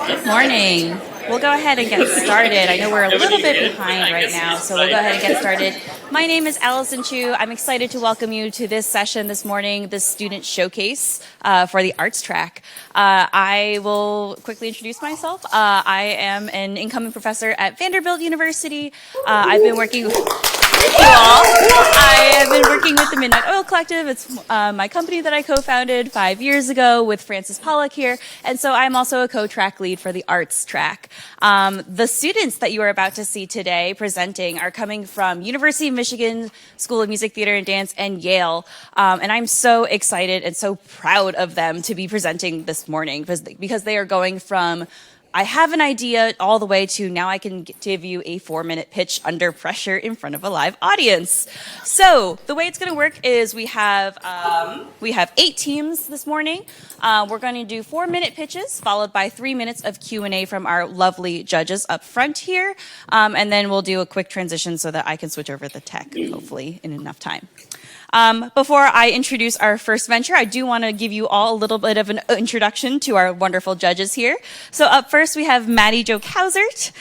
Good morning. We'll go ahead and get started. I know we're a little bit behind right now, so we'll go ahead and get started. My name is Allison Chu. I'm excited to welcome you to this session this morning, the student showcase for the arts track. I will quickly introduce myself. I am an incoming professor at Vanderbilt University. I've been working with you all. I have been working with the Midnight Oil Collective. It's my company that I co-founded 5 years ago with Francis Pollock here. And so I'm also a co-track lead for the arts track. The students that you are about to see today presenting are coming from University of Michigan School of Music, Theater, and Dance, and Yale. And I'm so excited and so proud of them to be presenting this morning because they are going from I have an idea all the way to now I can give you a 4-minute pitch under pressure in front of a live audience. So the way it's going to work is we have 8 teams this morning. We're going to do 4-minute pitches followed by 3 minutes of Q&A from our lovely judges up front here. And then we'll do a quick transition so that I can switch over the tech, hopefully in enough time. Before I introduce our first venture, I do want to give you all a little bit of an introduction to our wonderful judges here. So up first, we have Maddie Jo Kausert,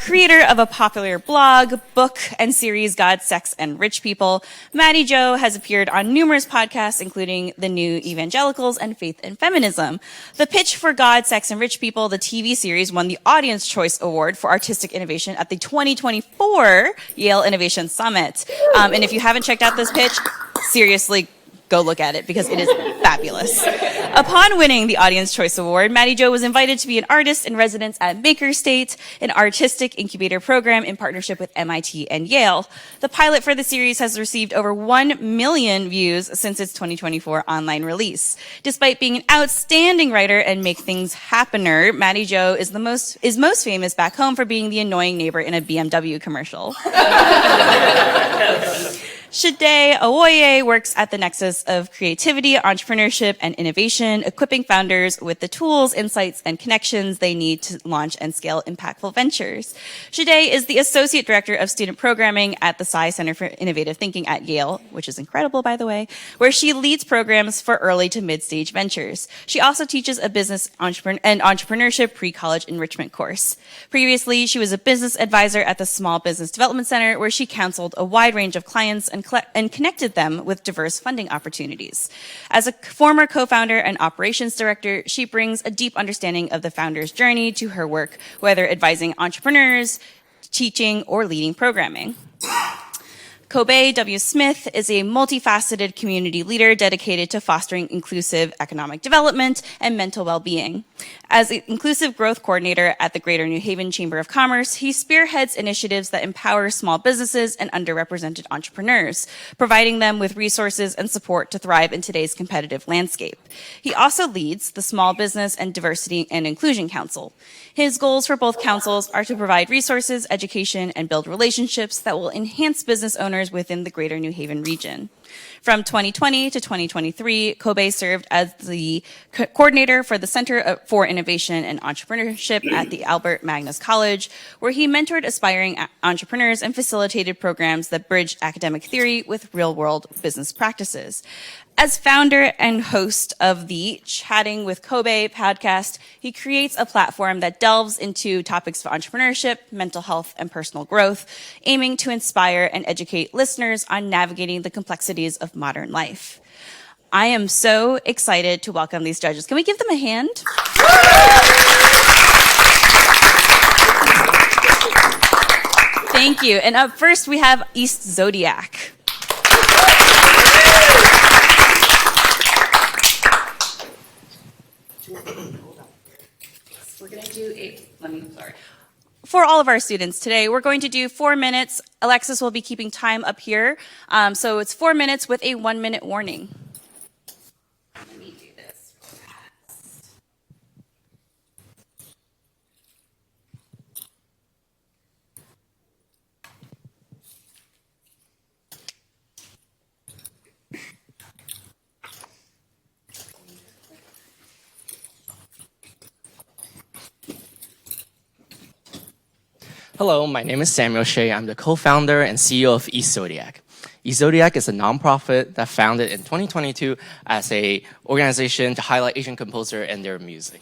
creator of a popular blog, book, and series, God, Sex, and Rich People. Maddie Jo has appeared on numerous podcasts, including The New Evangelicals and Faith and Feminism. The pitch for God, Sex, and Rich People, the TV series, won the Audience Choice Award for Artistic Innovation at the 2024 Yale Innovation Summit. And if you haven't checked out this pitch, seriously, go look at it because it is fabulous. Upon winning the Audience Choice Award, Maddie Jo was invited to be an artist in residence at Maker State, an artistic incubator program in partnership with MIT and Yale. The pilot for the series has received over 1 million views since its 2024 online release. Despite being an outstanding writer and make things happener, Maddie Jo is most famous back home for being the annoying neighbor in a BMW commercial. Shade Awoye works at the nexus of creativity, entrepreneurship, and innovation, equipping founders with the tools, insights, and connections they need to launch and scale impactful ventures. Shade is the Associate Director of Student Programming at the Sci Center for Innovative Thinking at Yale, which is incredible, by the way, where she leads programs for early to mid-stage ventures. She also teaches a business and entrepreneurship pre-college enrichment course. Previously, she was a business advisor at the Small Business Development Center, where she counseled a wide range of clients and connected them with diverse funding opportunities. As a former co-founder and operations director, she brings a deep understanding of the founder's journey to her work, whether advising entrepreneurs, teaching, or leading programming. Kobe W. Smith is a multifaceted community leader dedicated to fostering inclusive economic development and mental well-being. As an inclusive growth coordinator at the Greater New Haven Chamber of Commerce, he spearheads initiatives that empower small businesses and underrepresented entrepreneurs, providing them with resources and support to thrive in today's competitive landscape. He also leads the Small Business and Diversity and Inclusion Council. His goals for both councils are to provide resources, education, and build relationships that will enhance business owners within the Greater New Haven region. From 2020 to 2023, Kobe served as the coordinator for the Center for Innovation and Entrepreneurship at the Albert Magnus College, where he mentored aspiring entrepreneurs and facilitated programs that bridge academic theory with real-world business practices. As founder and host of the Chatting with Kobe podcast, he creates a platform that delves into topics of entrepreneurship, mental health, and personal growth, aiming to inspire and educate listeners on navigating the complexities of modern life. I am so excited to welcome these judges. Can we give them a hand? Thank you. And up first, we have East Zodiac. We're going to do For all of our students today, we're going to do 4 minutes. Alexis will be keeping time up here. So it's 4 minutes with a 1-minute warning. Let me do this real fast. Hello, my name is Samuel Shea. I'm the co-founder and CEO of East Zodiac. East Zodiac is a nonprofit that founded in 2022 as an organization to highlight Asian composers and their music.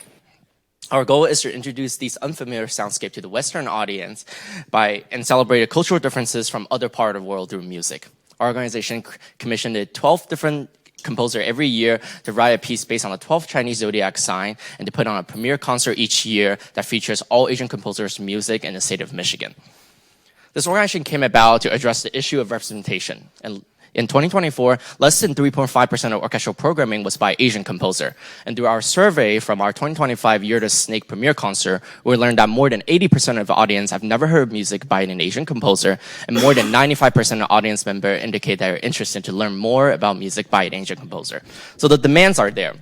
Our goal is to introduce these unfamiliar soundscapes to the Western audience and celebrate cultural differences from other parts of the world through music. Our organization commissioned 12 different composers every year to write a piece based on the 12th Chinese zodiac sign and to put on a premiere concert each year that features all Asian composers' music in the state of Michigan. This organization came about to address the issue of representation. And in 2024, less than 3.5% of orchestral programming was by Asian composer. And through our survey from our 2025 Year to Snake premiere concert, we learned that more than 80% of the audience have never heard music by an Asian composer, and more than 95% of audience members indicate they are interested to learn more about music by an Asian composer. So the demands are there.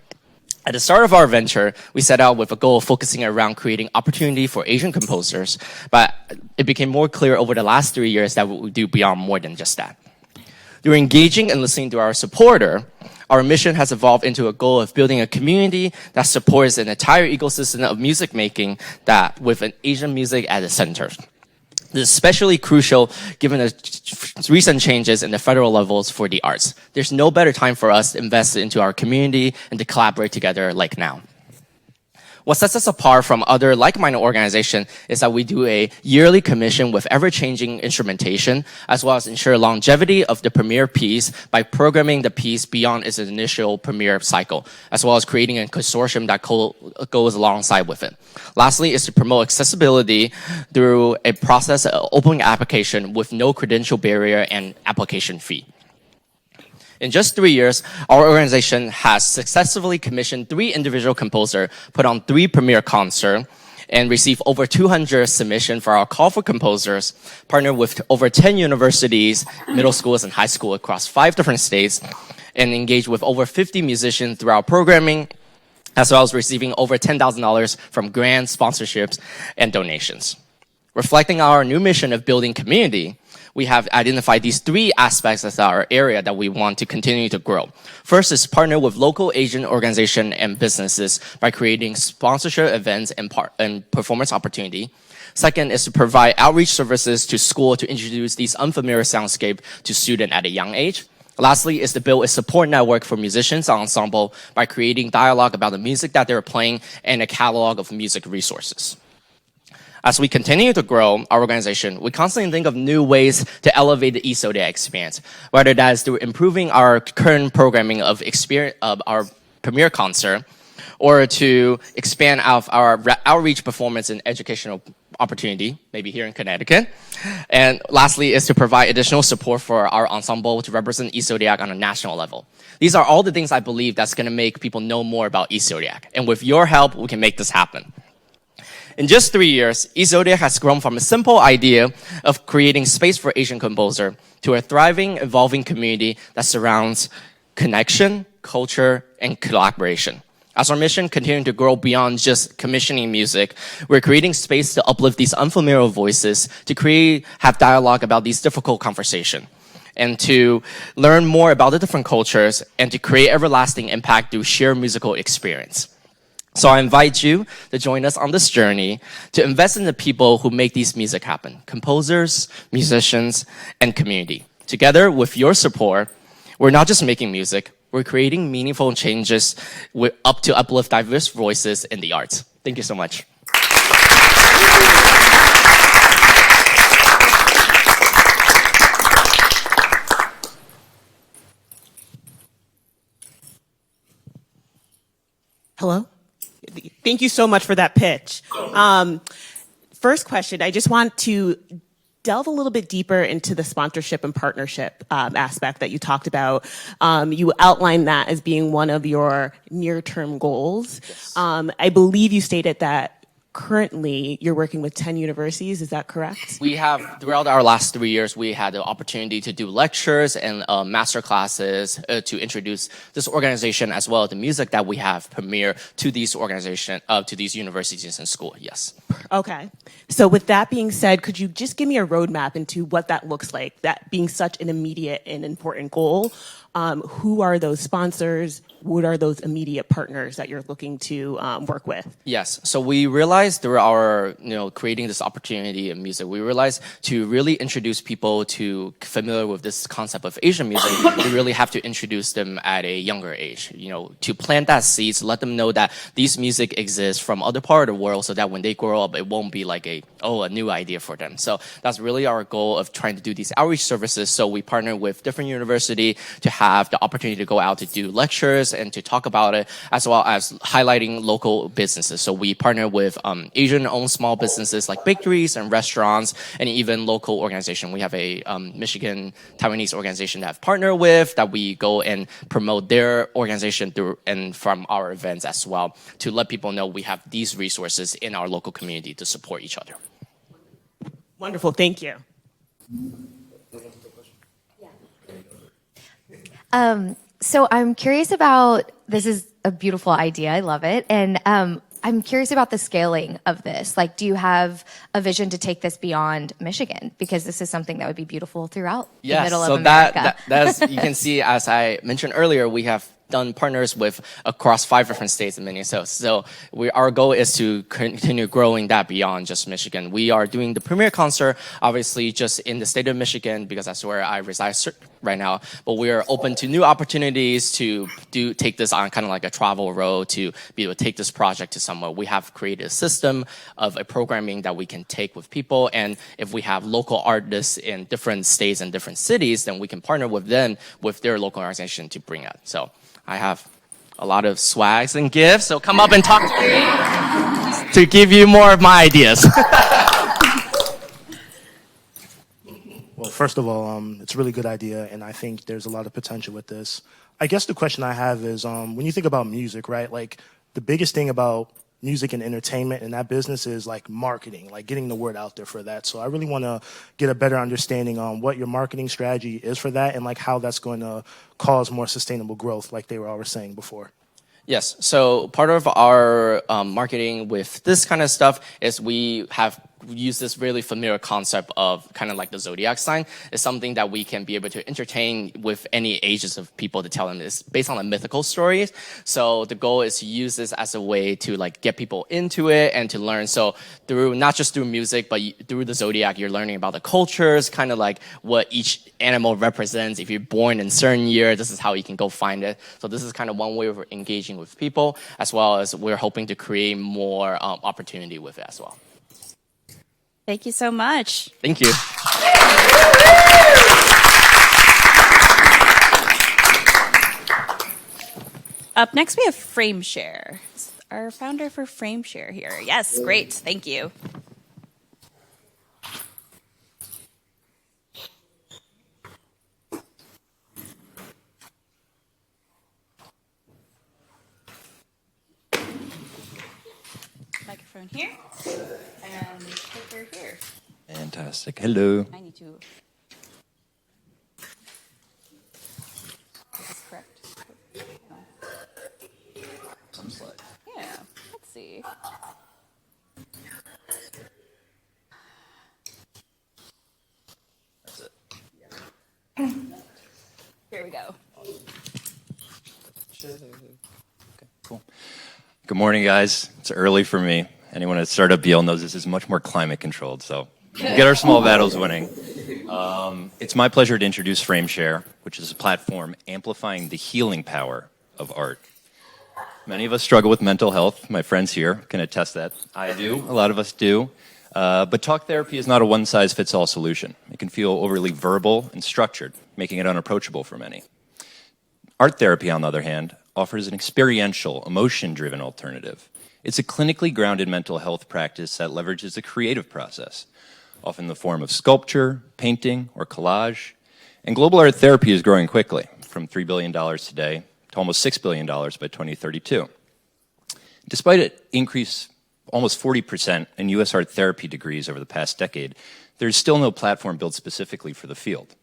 At the start of our venture, we set out with a goal of focusing around creating opportunity for Asian composers, but it became more clear over the last 3 years that we do beyond more than just that. Through engaging and listening to our supporter, our mission has evolved into a goal of building a community that supports an entire ecosystem of music making that with an Asian music at the center. This is especially crucial given the recent changes in the federal levels for the arts. There's no better time for us to invest into our community and to collaborate together like now. What sets us apart from other like-minded organizations is that we do a yearly commission with ever-changing instrumentation, as well as ensure longevity of the premiere piece by programming the piece beyond its initial premiere cycle, as well as creating a consortium that goes alongside with it. Lastly is to promote accessibility through a process of open application with no credential barrier and application fee. In just 3 years, our organization has successfully commissioned 3 individual composers, put on 3 premiere concerts, and received over 200 submissions for our call for composers, partnered with over 10 universities, middle schools, and high schools across 5 different states, and engaged with over 50 musicians through our programming, as well as receiving over $10,000 from grants, sponsorships, and donations. Reflecting our new mission of building community, we have identified these 3 aspects as our area that we want to continue to grow. First is partner with local Asian organizations and businesses by creating sponsorship events and performance opportunity. Second is to provide outreach services to school to introduce these unfamiliar soundscapes to students at a young age. Lastly is to build a support network for musicians and ensemble by creating dialogue about the music that they're playing and a catalog of music resources. As we continue to grow our organization, we constantly think of new ways to elevate the eZodiac experience, whether that is through improving our current programming of our premiere concert, or to expand out our outreach performance and educational opportunity, maybe here in Connecticut. And lastly is to provide additional support for our ensemble to represent eZodiac on a national level. These are all the things I believe that's going to make people know more about eZodiac. And with your help, we can make this happen. In just 3 years, eZodiac has grown from a simple idea of creating space for Asian composer to a thriving, evolving community that surrounds connection, culture, and collaboration. As our mission continues to grow beyond just commissioning music, we're creating space to uplift these unfamiliar voices, to have dialogue about these difficult conversations, and to learn more about the different cultures, and to create everlasting impact through shared musical experience. So I invite you to join us on this journey to invest in the people who make these music happen, composers, musicians, and community. Together with your support, we're not just making music, we're creating meaningful changes to uplift diverse voices in the arts. Thank you so much. Hello? Thank you so much for that pitch. First question, I just want to delve a little bit deeper into the sponsorship and partnership aspect that you talked about. You outlined that as being one of your near-term goals. Yes. I believe you stated that currently you're working with 10 universities, is that correct? We have, throughout our last 3 years, we had the opportunity to do lectures and master classes to introduce this organization as well as the music that we have premiere to these organizations, to these universities and schools, yes. Okay. So with that being said, could you just give me a roadmap into what that looks like, that being such an immediate and important goal? Who are those sponsors? What are those immediate partners that you're looking to work with? Yes. So we realized through our, creating this opportunity in music, we realized to really introduce people to familiar with this concept of Asian music, we really have to introduce them at a younger age, to plant that seeds, let them know that these music exists from other part of the world so that when they grow up, it won't be like a new idea for them. So that's really our goal of trying to do these outreach services. So we partner with different university to have the opportunity to go out to do lectures and to talk about it, as well as highlighting local businesses. So we partner with Asian-owned small businesses like bakeries and restaurants, and even local organizations. We have a Michigan Taiwanese organization that I've partnered with that we go and promote their organization through and from our events as well to let people know we have these resources in our local community to support each other. Wonderful, thank you. So I'm curious about, this is a beautiful idea, I love it. And I'm curious about the scaling of this. Like, do you have a vision to take this beyond Michigan? Because this is something that would be beautiful throughout the middle of America. That's you can see, as I mentioned earlier, we have done partners with across 5 different states in Minnesota. So our goal is to continue growing that beyond just Michigan. We are doing the premiere concert, obviously just in the state of Michigan because that's where I reside right now. But we are open to new opportunities to take this on kind of like a travel road to be able to take this project to somewhere. We have created a system of a programming that we can take with people. And if we have local artists in different states and different cities, then we can partner with them with their local organization to bring it. So I have a lot of swags and gifts, so come up and talk to me to give you more of my ideas. Well, first of all, it's a really good idea, and I think there's a lot of potential with this. I guess the question I have is, when you think about music, right, like the biggest thing about music and entertainment and that business is like marketing, like getting the word out there for that. So I really want to get a better understanding on what your marketing strategy is for that and like how that's going to cause more sustainable growth, like they were always saying before. Yes. So part of our marketing with this kind of stuff is we have used this really familiar concept of kind of like the zodiac sign. It's something that we can be able to entertain with any ages of people to tell them this based on the mythical stories. So the goal is to use this as a way to like get people into it and to learn. So through not just through music, but through the zodiac, you're learning about the cultures, kind of like what each animal represents. If you're born in a certain year, this is how you can go find it. So this is kind of one way of engaging with people, as well as we're hoping to create more opportunity with it as well. Thank you so much. Thank you. Up next, we have FrameShare. Is our founder for FrameShare here. Yes, great. Thank you. Microphone here and clicker here. Fantastic. Hello. I need to. Is this correct? Yeah. Let's see. That's it. Here we go. Okay, cool. Good morning, guys. It's early for me. Anyone at Startup Yale knows this is much more climate controlled, so we'll get our small battles winning. It's my pleasure to introduce FrameShare, which is a platform amplifying the healing power of art. Many of us struggle with mental health. My friends here can attest that. I do. A lot of us do. But talk therapy is not a one-size-fits-all solution. It can feel overly verbal and structured, making it unapproachable for many. Art therapy, on the other hand, offers an experiential, emotion-driven alternative. It's a clinically grounded mental health practice that leverages a creative process, often in the form of sculpture, painting, or collage. And global art therapy is growing quickly, from $3 billion today to almost $6 billion by 2032. Despite an increase almost 40% in U.S. art therapy degrees over the past decade, there's still no platform built specifically for the field.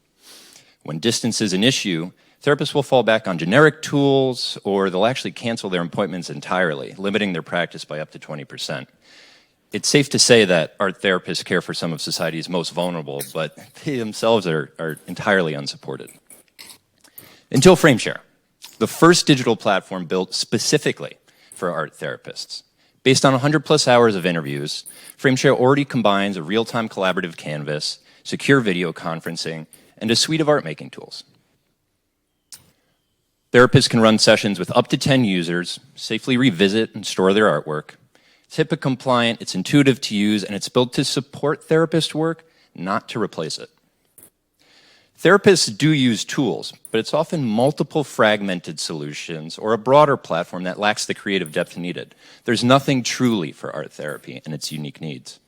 When distance is an issue, therapists will fall back on generic tools, or they'll actually cancel their appointments entirely, limiting their practice by up to 20%. It's safe to say that art therapists care for some of society's most vulnerable, but they themselves are entirely unsupported. Until FrameShare, the first digital platform built specifically for art therapists. Based on 100+ hours of interviews, FrameShare already combines a real-time collaborative canvas, secure video conferencing, and a suite of art-making tools. Therapists can run sessions with up to 10 users, safely revisit and store their artwork. It's HIPAA compliant, it's intuitive to use, and it's built to support therapist work, not to replace it. Therapists do use tools, but it's often multiple fragmented solutions or a broader platform that lacks the creative depth needed. There's nothing truly for art therapy and its unique needs.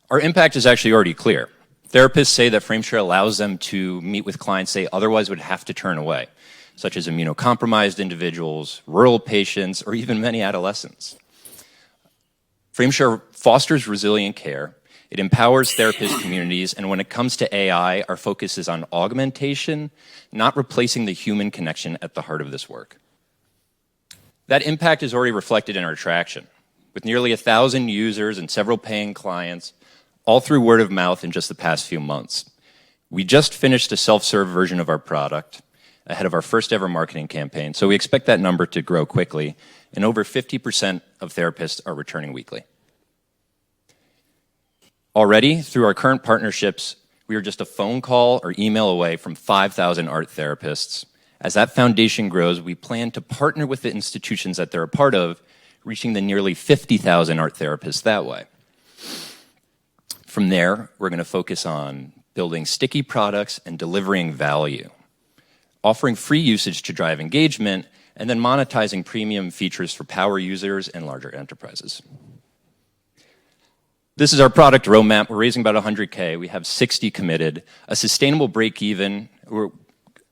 Our impact is actually already clear. Therapists say that FrameShare allows them to meet with clients they otherwise would have to turn away, such as immunocompromised individuals, rural patients, or even many adolescents. FrameShare fosters resilient care. It empowers therapist communities, and when it comes to AI, our focus is on augmentation, not replacing the human connection at the heart of this work. That impact is already reflected in our traction, with nearly 1,000 users and several paying clients, all through word of mouth in just the past few months. We just finished a self-serve version of our product ahead of our first ever marketing campaign, so we expect that number to grow quickly, and over 50% of therapists are returning weekly. Already, through our current partnerships, we are just a phone call or email away from 5,000 art therapists. As that foundation grows, we plan to partner with the institutions that they're a part of, reaching the nearly 50,000 art therapists that way. From there, we're going to focus on building sticky products and delivering value, offering free usage to drive engagement, and then monetizing premium features for power users and larger enterprises. This is our product roadmap. We're raising about 100K. We have 60 committed. A sustainable break-even. An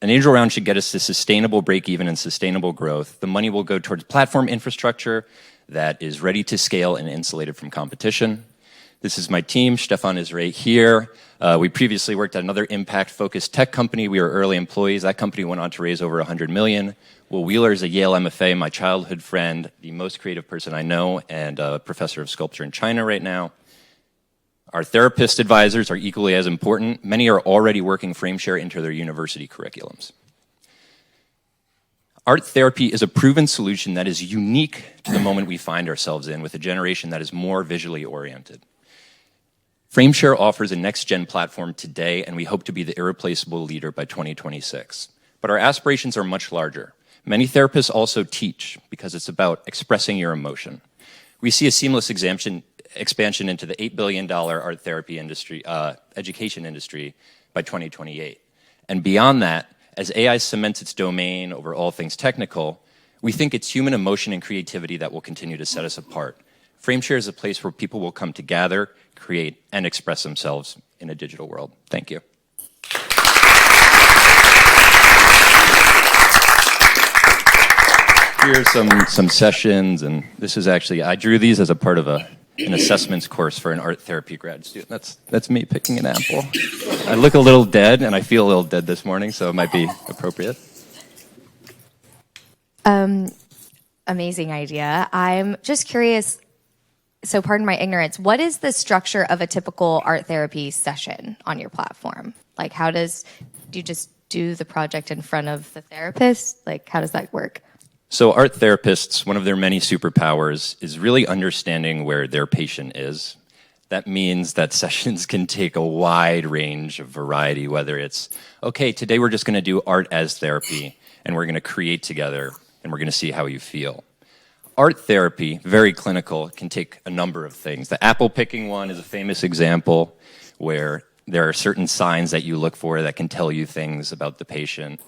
angel round should get us to sustainable break-even and sustainable growth. The money will go towards platform infrastructure that is ready to scale and insulated from competition. This is my team. Stefan is right here. We previously worked at another impact-focused tech company. We were early employees. That company went on to raise over 100 million. Will Wheeler is a Yale MFA, my childhood friend, the most creative person I know, and a professor of sculpture in China right now. Our therapist advisors are equally as important. Many are already working FrameShare into their university curriculums. Art therapy is a proven solution that is unique to the moment we find ourselves in, with a generation that is more visually oriented. FrameShare offers a next-gen platform today, and we hope to be the irreplaceable leader by 2026. But our aspirations are much larger. Many therapists also teach because it's about expressing your emotion. We see a seamless expansion into the $8 billion art therapy industry, education industry by 2028. And beyond that, as AI cements its domain over all things technical, we think it's human emotion and creativity that will continue to set us apart. FrameShare is a place where people will come to gather, create, and express themselves in a digital world. Thank you. Here are some sessions, and this is actually, I drew these as a part of an assessments course for an art therapy grad student. That's me picking an apple. I look a little dead, and I feel a little dead this morning, so it might be appropriate. Amazing idea. I'm just curious, so pardon my ignorance, what is the structure of a typical art therapy session on your platform? Like, do you just do the project in front of the therapist? Like, how does that work? So art therapists, one of their many superpowers is really understanding where their patient is. That means that sessions can take a wide range of variety, whether it's, okay, today we're just going to do art as therapy, and we're going to create together, and we're going to see how you feel. Art therapy, very clinical, can take a number of things. The apple picking one is a famous example where there are certain signs that you look for that can tell you things about the patient.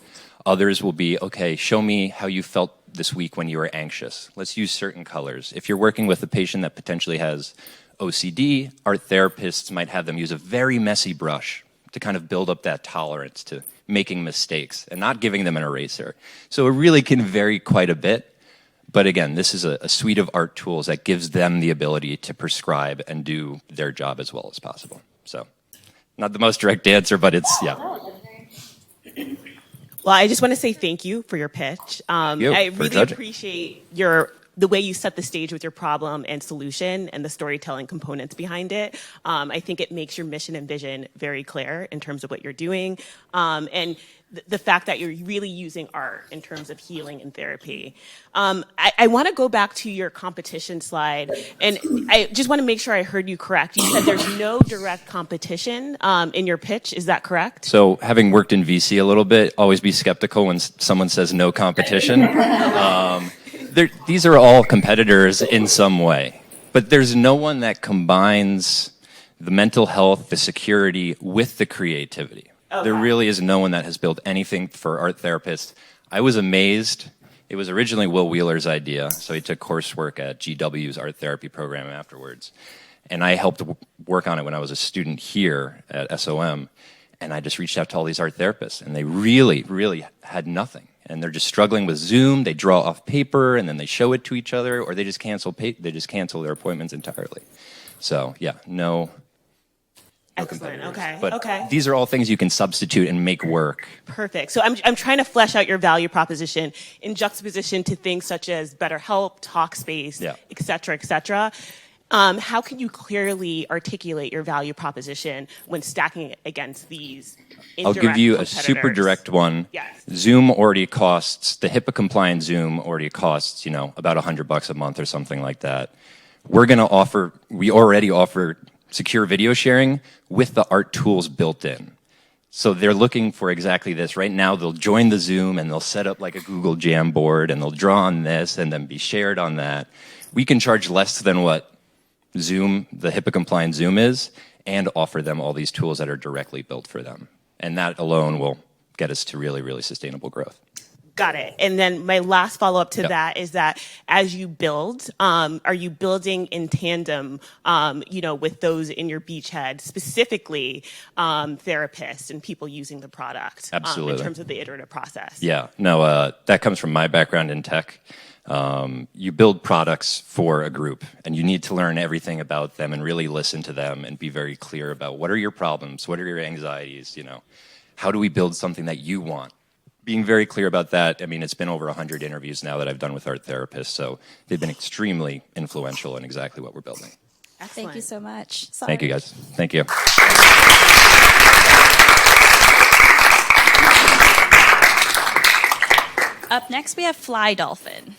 Others will be, okay, show me how you felt this week when you were anxious. Let's use certain colors. If you're working with a patient that potentially has OCD, art therapists might have them use a very messy brush to kind of build up that tolerance to making mistakes and not giving them an eraser. So it really can vary quite a bit. But again, this is a suite of art tools that gives them the ability to prescribe and do their job as well as possible. So not the most direct answer, but it's, yeah. Well, I just want to say thank you for your pitch. I really appreciate your the way you set the stage with your problem and solution and the storytelling components behind it, I think it makes your mission and vision very clear in terms of what you're doing. And the fact that you're really using art in terms of healing and therapy. I want to go back to your competition slide, and I just want to make sure I heard you correct. You said there's no direct competition in your pitch. Is that correct? So, having worked in VC a little bit, always be skeptical when someone says no competition. These are all competitors in some way, but there's no one that combines the mental health, the security with the creativity. Okay. There really is no one that has built anything for art therapists. I was amazed. It was originally Will Wheeler's idea, so he took coursework at GW's art therapy program afterwards. And I helped work on it when I was a student here at SOM. And I just reached out to all these art therapists, and they really, really had nothing. And they're just struggling with Zoom. They draw off paper, and then they show it to each other, or they just cancel their appointments entirely. So, yeah, no Excellent. Okay. But okay. These are all things you can substitute and make work. Perfect. So I'm trying to flesh out your value proposition in juxtaposition to things such as BetterHelp, Talkspace, et cetera, et cetera. How can you clearly articulate your value proposition when stacking it against these indirect I'll give you a competitors? super direct one. Yes. Zoom already costs, the HIPAA compliant Zoom already costs, about $100 a month or something like that. We already offer secure video sharing with the art tools built in. So they're looking for exactly this. Right now, they'll join the Zoom and they'll set up like a Google Jamboard and they'll draw on this and then be shared on that. We can charge less than what Zoom, the HIPAA compliant Zoom is, and offer them all these tools that are directly built for them. And that alone will get us to really, really sustainable growth. Got it. And then my last follow-up to that is that as you build, are you building in tandem, with those in your beachhead, specifically therapists and people using the product? Absolutely. In terms of the iterative process? Yeah. No, that comes from my background in tech. You build products for a group, and you need to learn everything about them and really listen to them and be very clear about what are your problems, what are your anxieties, how do we build something that you want? Being very clear about that. I mean, it's been over 100 interviews now that I've done with art therapists, so they've been extremely influential in exactly what we're building. Excellent. Thank you so much. Sorry. Thank you, guys. Thank you. Up next, we have Fly Dolphin.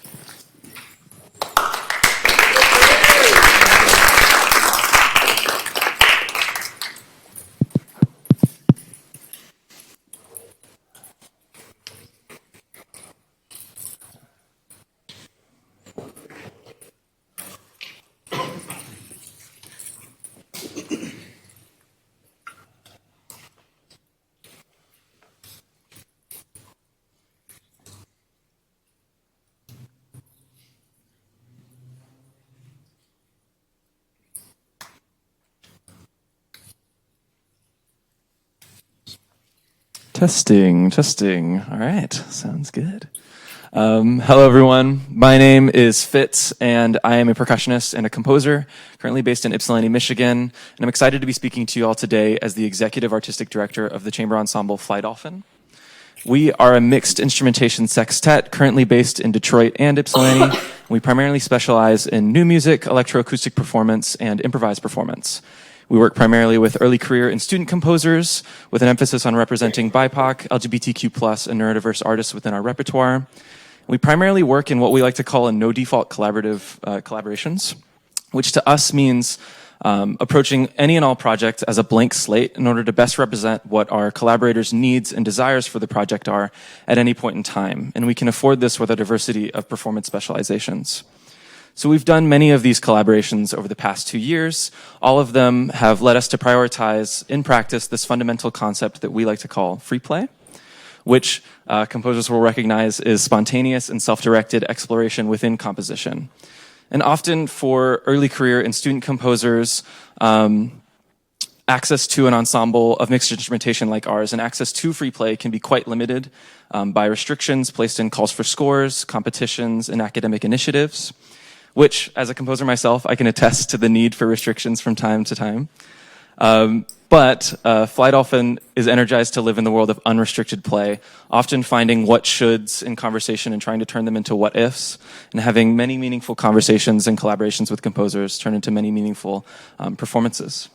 Testing. All right, sounds good. Hello, everyone. My name is Fitz, and I am a percussionist and a composer, currently based in Ypsilanti, Michigan. And I'm excited to be speaking to you all today as the Executive Artistic Director of the chamber ensemble Fly Dolphin. We are a mixed instrumentation sextet, currently based in Detroit and Ypsilanti. We primarily specialize in new music, electroacoustic performance, and improvised performance. We work primarily with early career and student composers with an emphasis on representing BIPOC, LGBTQ+, and neurodiverse artists within our repertoire. We primarily work in what we like to call a no-default collaborative collaborations, which to us means approaching any and all projects as a blank slate in order to best represent what our collaborators' needs and desires for the project are at any point in time. And we can afford this with a diversity of performance specializations. So we've done many of these collaborations over the past 2 years. All of them have led us to prioritize in practice this fundamental concept that we like to call free play, which composers will recognize is spontaneous and self-directed exploration within composition. And often for early career and student composers, access to an ensemble of mixed instrumentation like ours and access to free play can be quite limited by restrictions placed in calls for scores, competitions, and academic initiatives, which, as a composer myself, I can attest to the need for restrictions from time to time. But Fly Dolphin is energized to live in the world of unrestricted play, often finding what shoulds in conversation and trying to turn them into what ifs, and having many meaningful conversations and collaborations with composers turn into many meaningful performances.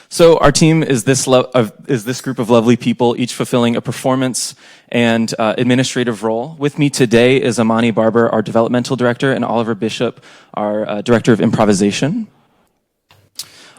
So our team is this group of lovely people, each fulfilling a performance and administrative role. With me today is Amani Barber, our developmental director, and Oliver Bishop, our director of improvisation.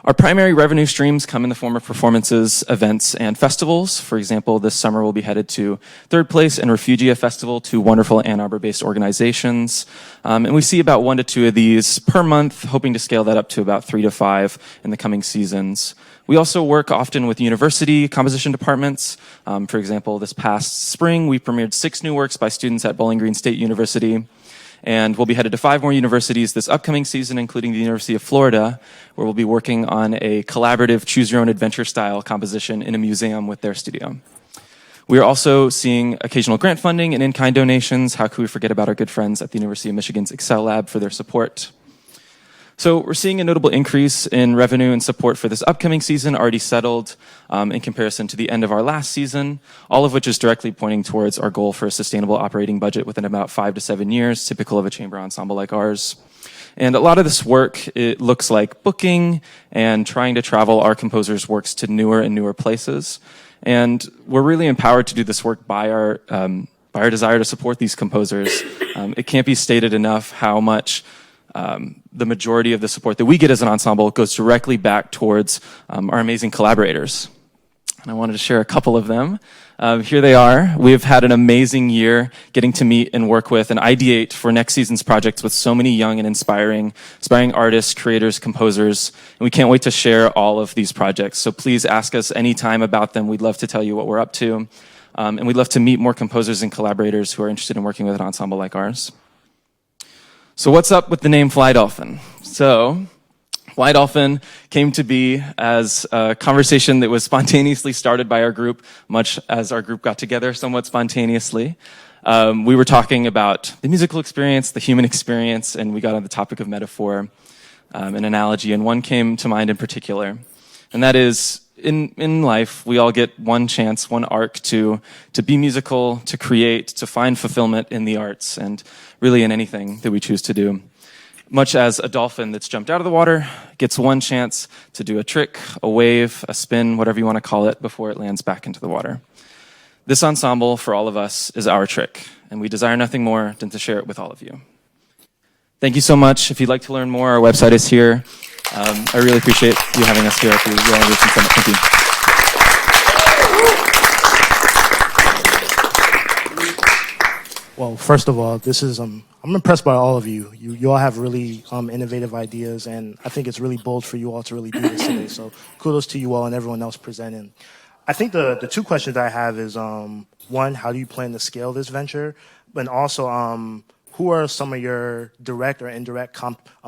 Our primary revenue streams come in the form of performances, events, and festivals. For example, this summer we'll be headed to Third Place and Refugia Festival, two wonderful Ann Arbor-based organizations. And we see about 1 to 2 of these per month, hoping to scale that up to about 3 to 5 in the coming seasons. We also work often with university composition departments. For example, this past spring, we premiered 6 new works by students at Bowling Green State University. And we'll be headed to 5 more universities this upcoming season, including the University of Florida, where we'll be working on a collaborative choose-your-own-adventure style composition in a museum with their studio. We are also seeing occasional grant funding and in-kind donations. How could we forget about our good friends at the University of Michigan's Excel Lab for their support? So we're seeing a notable increase in revenue and support for this upcoming season, already settled in comparison to the end of our last season, all of which is directly pointing towards our goal for a sustainable operating budget within about 5 to 7 years, typical of a chamber ensemble like ours. And a lot of this work, it looks like booking and trying to travel our composers' works to newer and newer places. And we're really empowered to do this work by our desire to support these composers. It can't be stated enough how much the majority of the support that we get as an ensemble goes directly back towards our amazing collaborators. And I wanted to share a couple of them. Here they are. We've had an amazing year getting to meet and work with and ideate for next season's projects with so many young and inspiring artists, creators, composers, and we can't wait to share all of these projects. So please ask us anytime about them. We'd love to tell you what we're up to. And we'd love to meet more composers and collaborators who are interested in working with an ensemble like ours. So what's up with the name Fly Dolphin? So Fly Dolphin came to be as a conversation that was spontaneously started by our group, much as our group got together somewhat spontaneously. We were talking about the musical experience, the human experience, and we got on the topic of metaphor, an analogy, and one came to mind in particular. And that is, in life, we all get one chance, one arc to be musical, to create, to find fulfillment in the arts, and really in anything that we choose to do. Much as a dolphin that's jumped out of the water gets one chance to do a trick, a wave, a spin, whatever you want to call it, before it lands back into the water. This ensemble, for all of us, is our trick, and we desire nothing more than to share it with all of you. Thank you so much. If you'd like to learn more, our website is here. I really appreciate you having us here at the Yale Innovation Summit. Thank you. Well, first of all, this is I'm impressed by all of you. You all have really innovative ideas, and I think it's really bold for you all to really do this today. So kudos to you all and everyone else presenting. I think the 2 questions I have is one, how do you plan to scale this venture, and also who are some of your direct or indirect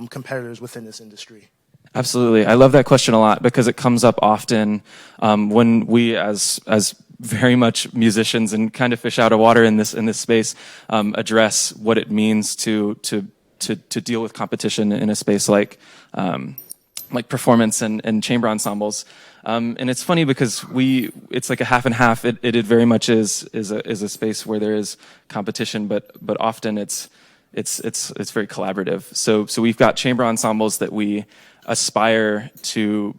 competitors within this industry? Absolutely. I love that question a lot because it comes up often when we as very much musicians and kind of fish out of water in this space address what it means to deal with competition in a space like performance and chamber ensembles. And it's funny because it's like a half and half. It very much is a space where there is competition, but often it's very collaborative. So we've got chamber ensembles that we aspire to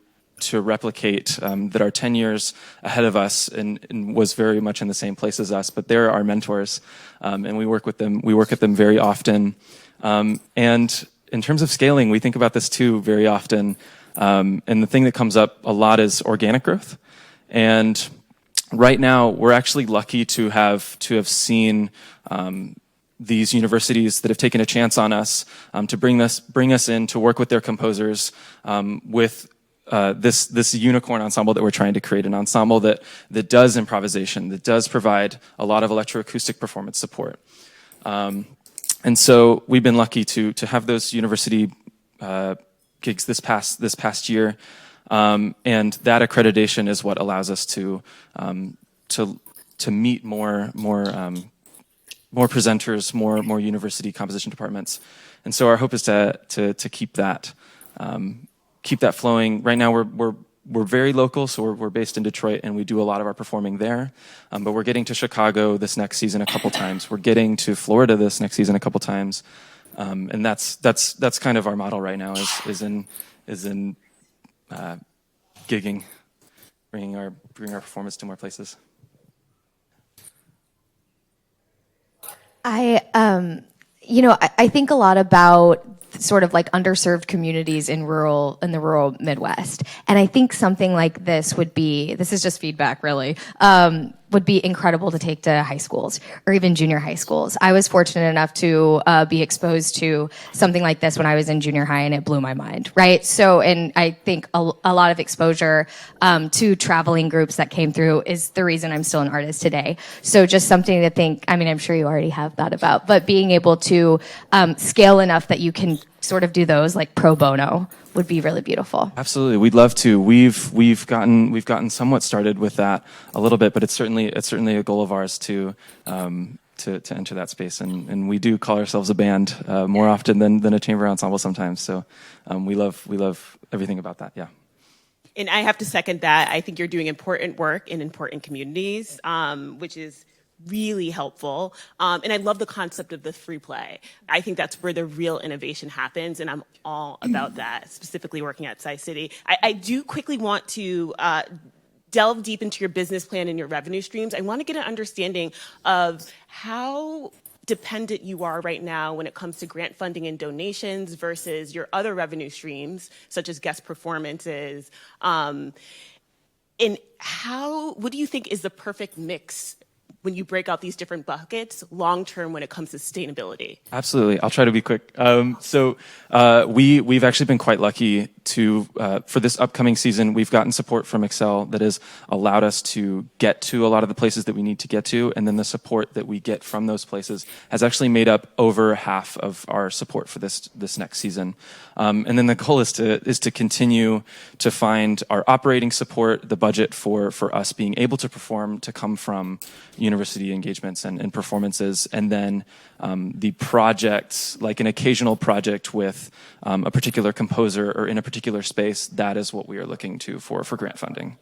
replicate, that are 10 years ahead of us and was very much in the same place as us, but they're our mentors, and we work with them very often. And in terms of scaling, we think about this too very often, and the thing that comes up a lot is organic growth. And right now, we're actually lucky to have seen these universities that have taken a chance on us to bring us in to work with their composers with this unicorn ensemble that we're trying to create, an ensemble that does improvisation, that does provide a lot of electroacoustic performance support. And so we've been lucky to have those university gigs this past year, and that accreditation is what allows us to meet more presenters, more university composition departments. And so our hope is to keep that flowing. Right now we're we're very local, so we're based in Detroit, and we do a lot of our performing there. But we're getting to Chicago this next season a couple times. We're getting to Florida this next season a couple times, and that's kind of our model right now is in gigging, bringing our performance to more places. I think a lot about sort of like underserved communities in the rural Midwest. And I think something like this this is just feedback really, would be incredible to take to high schools or even junior high schools. I was fortunate enough to be exposed to something like this when I was in junior high, and it blew my mind, right? So, and I think a lot of exposure to traveling groups that came through is the reason I'm still an artist today. So just something to think, I mean, I'm sure you already have thought about, but being able to scale enough that you can sort of do those like pro bono would be really beautiful. Absolutely, we'd love to. We've gotten somewhat started with that a little bit, but it's certainly a goal of ours to enter that space, and we do call ourselves a band more often than a chamber ensemble sometimes. So we love everything about that. Yeah. And I have to second that. I think you're doing important work in important communities, which is really helpful. And I love the concept of the free play. I think that's where the real innovation happens, and I'm all about that, specifically working at Sci-City. I do quickly want to delve deep into your business plan and your revenue streams. I want to get an understanding of how dependent you are right now when it comes to grant funding and donations versus your other revenue streams, such as guest performances. And what do you think is the perfect mix when you break out these different buckets long-term when it comes to sustainability? Absolutely. I'll try to be quick. We've actually been quite lucky for this upcoming season. We've gotten support from Excel that has allowed us to get to a lot of the places that we need to get to. And then the support that we get from those places has actually made up over half of our support for this next season. And then the goal is to continue to find our operating support, the budget for us being able to perform, to come from university engagements and performances, and then the projects, like an occasional project with a particular composer or in a particular space. That is what we are looking to for grant funding.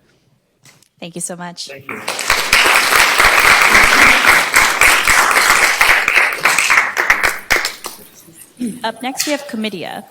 Thank you so much. Thank you. Up next, we have Comitia.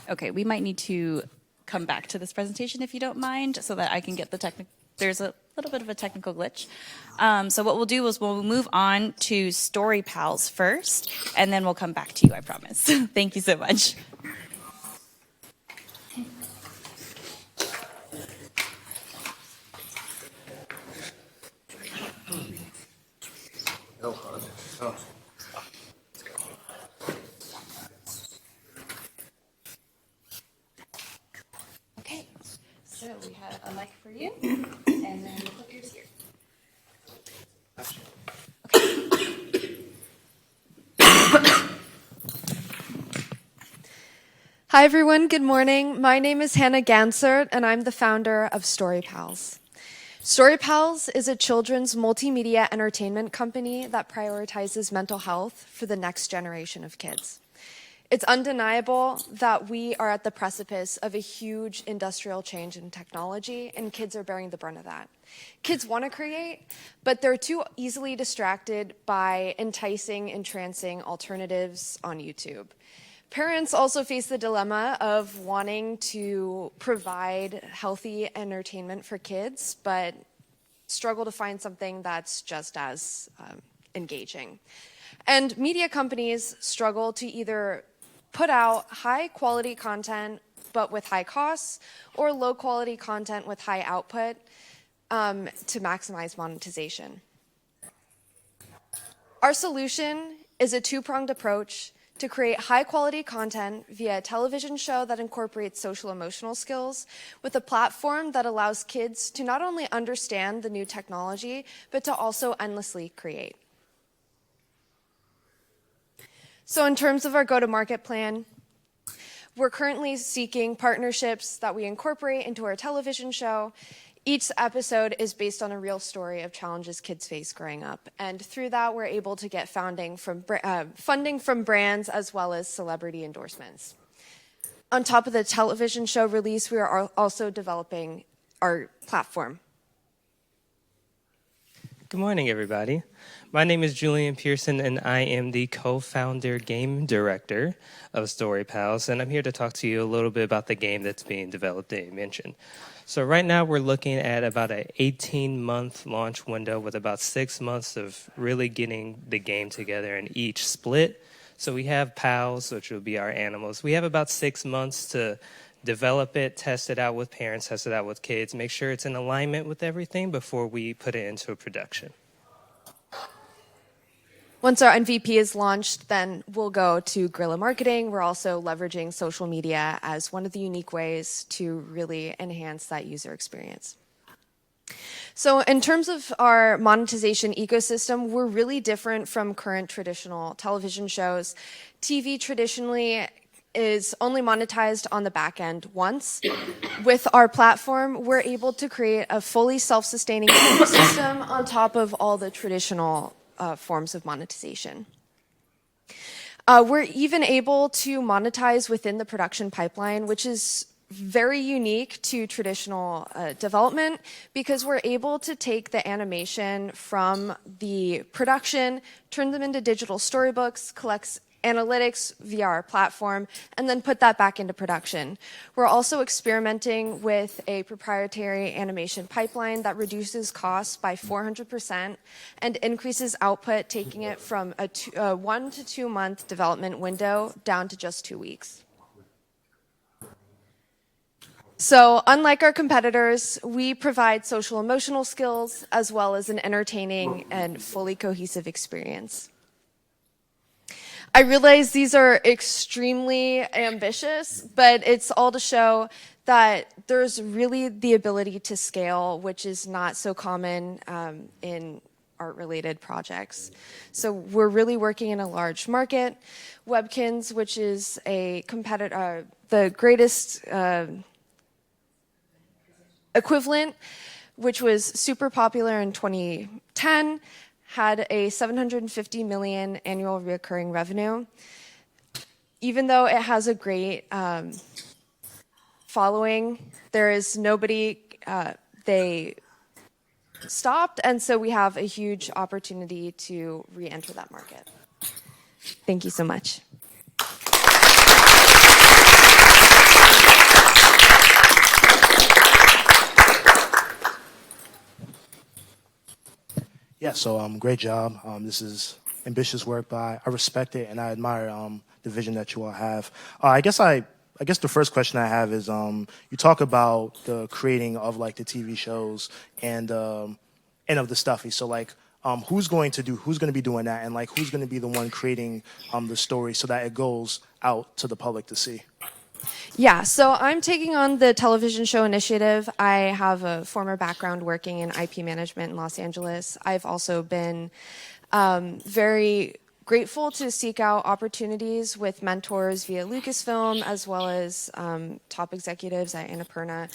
Okay, we might need to come back to this presentation if you don't mind, so that I can get the technical. There's a little bit of a technical glitch. So what we'll do is we'll move on to Story Pals first, and then we'll come back to you, I promise. Thank you so much. Okay, so we have a mic for you, and then we'll put yours here. Hi, everyone. Good morning. My name is Hannah Gansert, and I'm the founder of Story Pals. Story Pals is a children's multimedia entertainment company that prioritizes mental health for the next generation of kids. It's undeniable that we are at the precipice of a huge industrial change in technology, and kids are bearing the brunt of that. Kids want to create, but they're too easily distracted by enticing, entrancing alternatives on YouTube. Parents also face the dilemma of wanting to provide healthy entertainment for kids, but struggle to find something that's just as engaging. And media companies struggle to either put out high quality content but with high costs, or low quality content with high output to maximize monetization. Our solution is a two-pronged approach to create high-quality content via a television show that incorporates social-emotional skills with a platform that allows kids to not only understand the new technology, but to also endlessly create. So in terms of our go-to-market plan, we're currently seeking partnerships that we incorporate into our television show. Each episode is based on a real story of challenges kids face growing up. And through that, we're able to get funding from brands as well as celebrity endorsements. On top of the television show release, we are also developing our platform. Good morning, everybody. My name is Julian Pearson, and I am the co-founder game director of Story Pals, and I'm here to talk to you a little bit about the game that's being developed that you mentioned. So right now we're looking at about an 18-month launch window with about 6 months of really getting the game together in each split. So we have pals, which will be our animals. We have about 6 months to develop it, test it out with parents, test it out with kids, make sure it's in alignment with everything before we put it into production. Once our MVP is launched, then we'll go to guerrilla marketing. We're also leveraging social media as one of the unique ways to really enhance that user experience. So in terms of our monetization ecosystem, we're really different from current traditional television shows. TV traditionally is only monetized on the back end once. With our platform, we're able to create a fully self-sustaining ecosystem on top of all the traditional forms of monetization. We're even able to monetize within the production pipeline, which is very unique to traditional development because we're able to take the animation from the production, turn them into digital storybooks, collect analytics via our platform, and then put that back into production. We're also experimenting with a proprietary animation pipeline that reduces costs by 400% and increases output, taking it from a 1 to 2 month development window down to just 2 weeks. So unlike our competitors, we provide social emotional skills as well as an entertaining and fully cohesive experience. I realize these are extremely ambitious, but it's all to show that there's really the ability to scale, which is not so common in art-related projects. So we're really working in a large market. Webkins, which is a competitor, the greatest equivalent, which was super popular in 2010, had a 750 million annual recurring revenue. Even though it has a great following, there is nobody, they stopped, and so we have a huge opportunity to re-enter that market. Thank you so much. Yeah, so great job. This is ambitious work, but I respect it and I admire the vision that you all have. I guess the first question I have is you talk about the creating of like the TV shows and of the stuffy. So like who's going to be doing that, and like who's going to be the one creating the story so that it goes out to the public to see? Yeah, so I'm taking on the television show initiative. I have a former background working in IP management in Los Angeles. I've also been very grateful to seek out opportunities with mentors via Lucasfilm as well as top executives at Annapurna.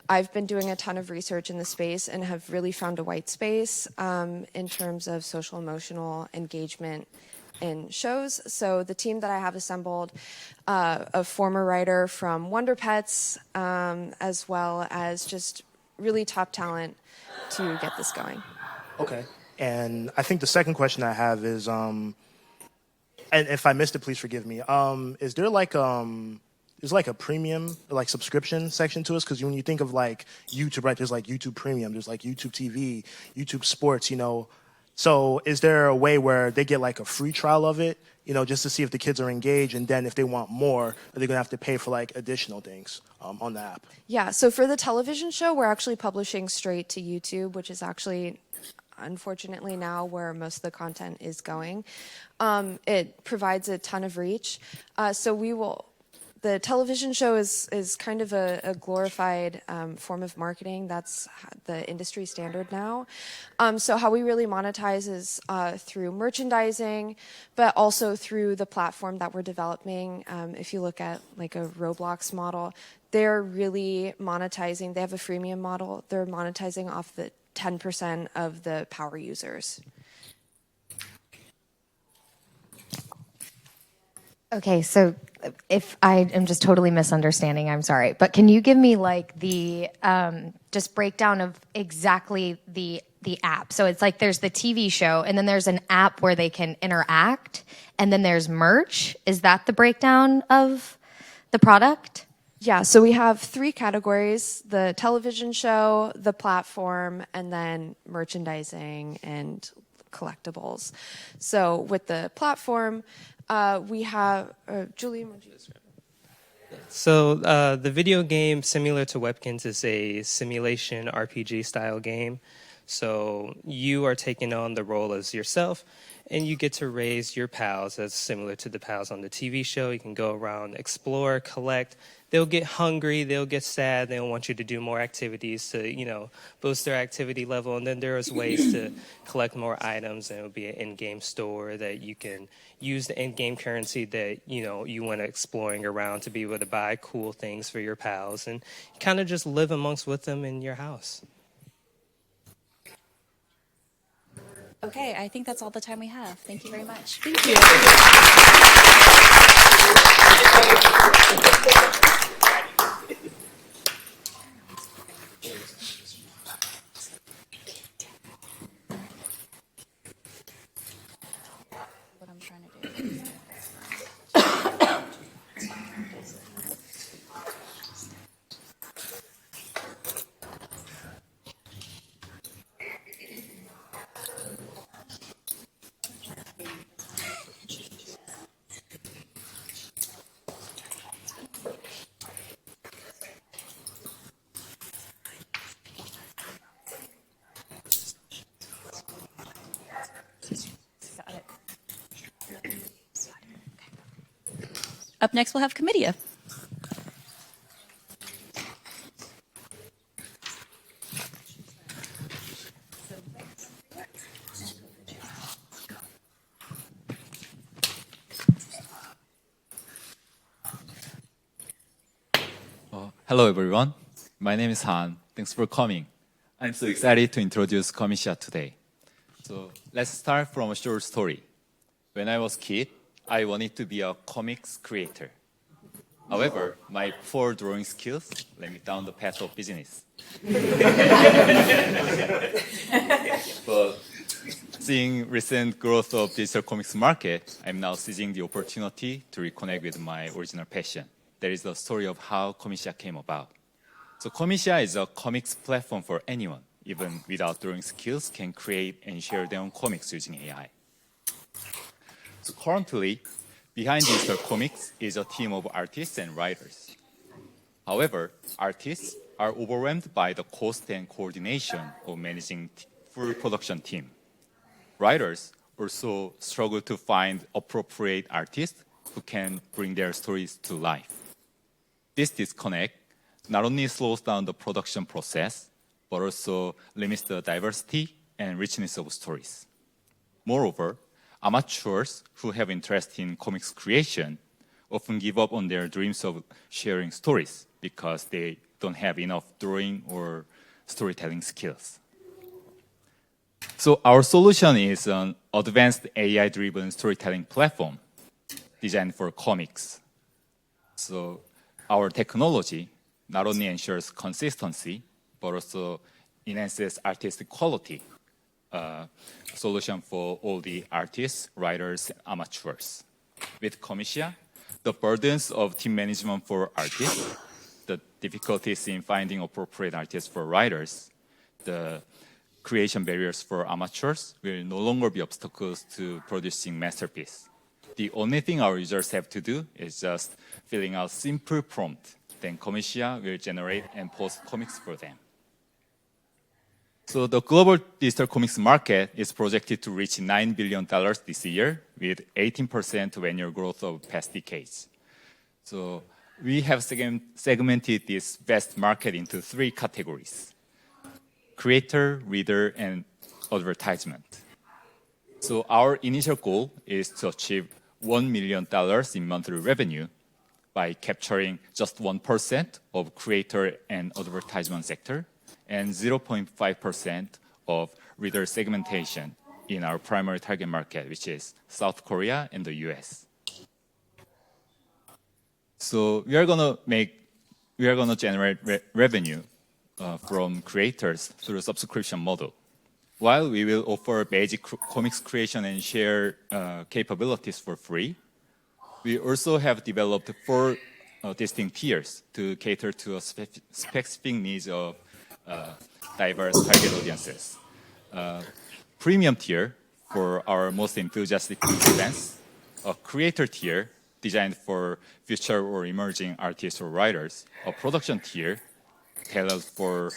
I've been doing a ton of research in the space and have really found a white space in terms of social emotional engagement in shows. So the team that I have assembled, a former writer from Wonder Pets, as well as just really top talent to get this going. Okay. And I think the second question I have is, and if I missed it, please forgive me. Is there like there's like a premium like subscription section to us? Because when you think of like YouTube, right? There's like YouTube Premium, there's like YouTube TV, YouTube Sports, you know. So is there a way where they get like a free trial of it, you know, just to see if the kids are engaged, and then if they want more, are they gonna have to pay for like additional things on the app? Yeah, so for the television show, we're actually publishing straight to YouTube, which is actually, unfortunately, now where most of the content is going. It provides a ton of reach. The television show is kind of a glorified form of marketing. That's the industry standard now. So how we really monetize is through merchandising, but also through the platform that we're developing. If you look at like a Roblox model, they're really monetizing. They have a freemium model. They're monetizing off the 10% of the power users. Okay, so if I am just totally misunderstanding, I'm sorry, but can you give me like the just breakdown of exactly the app? So it's like there's the TV show, and then there's an app where they can interact, and then there's merch. Is that the breakdown of the product? Yeah, so we have 3 categories: the television show, the platform, and then merchandising and collectibles. So with the platform, we have Julian. Would you describe it? So the video game, similar to Webkins, is a simulation RPG style game. So you are taking on the role as yourself, and you get to raise your pals as similar to the pals on the TV show. You can go around, explore, collect. They'll get hungry, they'll get sad, they'll want you to do more activities to, you know, boost their activity level. And then there's ways to collect more items, and it'll be an in-game store that you can use the in-game currency that, you know, you want exploring around to be able to buy cool things for your pals and kind of just live amongst with them in your house. Okay, I think that's all the time we have. Thank you very much. Thank what I'm trying to do. Got it. Up next, we'll have Comedia. Hello, everyone. My name is Han. Thanks for coming. I'm so excited to introduce Komisha today. So let's start from a short story. When I was a kid, I wanted to be a comics creator. However, my poor drawing skills led me down the path of business. But seeing recent growth of digital comics market, I'm now seizing the opportunity to reconnect with my original passion. That is the story of how Komisha came about. So Komisha is a comics platform for anyone, even without drawing skills, can create and share their own comics using AI. So currently, behind digital comics is a team of artists and writers. However, artists are overwhelmed by the cost and coordination of managing full production team. Writers also struggle to find appropriate artists who can bring their stories to life. This disconnect not only slows down the production process, but also limits the diversity and richness of stories. Moreover, amateurs who have interest in comics creation often give up on their dreams of sharing stories because they don't have enough drawing or storytelling skills. So our solution is an advanced AI-driven storytelling platform designed for comics. So our technology not only ensures consistency, but also enhances artistic quality. Solution for all the artists, writers, and amateurs. With Comicia, the burdens of team management for artists, the difficulties in finding appropriate artists for writers, the creation barriers for amateurs will no longer be obstacles to producing masterpiece. The only thing our users have to do is just filling out simple prompt. Then Comicia will generate and post comics for them. So the global digital comics market is projected to reach $9 billion this year with 18% annual growth of past decades. So we have segmented this vast market into 3 categories: creator, reader, and advertisement. So our initial goal is to achieve $1 million in monthly revenue by capturing just 1% of creator and advertisement sector and 0.5% of reader segmentation in our primary target market, which is South Korea and the US. So we are gonna generate revenue from creators through a subscription model. While we will offer basic comics creation and share capabilities for free, we also have developed 4 distinct tiers to cater to a specific needs of diverse target audiences. Premium tier for our most enthusiastic fans, a creator tier designed for future or emerging artists or writers, a production tier tailored for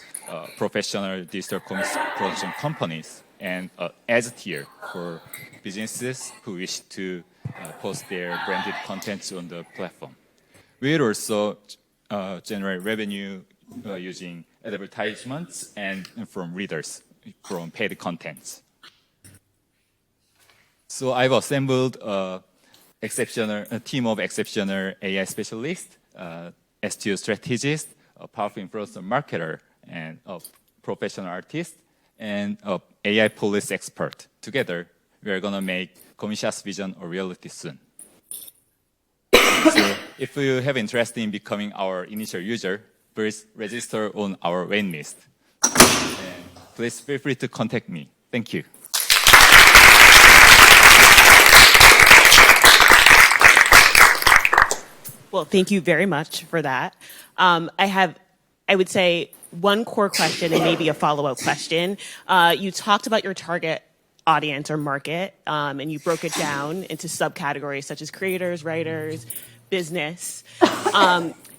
professional digital comics production companies, and an ads tier for businesses who wish to post their branded contents on the platform. We'll also generate revenue using advertisements and from readers from paid contents. So I've assembled a team of exceptional AI specialists, STO strategists, a powerful influencer marketer, and a professional artist, and an AI police expert. Together, we are going to make Comicia's vision a reality soon. So if you have interest in becoming our initial user, please register on our waiting list. And please feel free to contact me. Thank you. Well, thank you very much for that. I would say, one core question and maybe a follow-up question. You talked about your target audience or market, and you broke it down into subcategories such as creators, writers, business.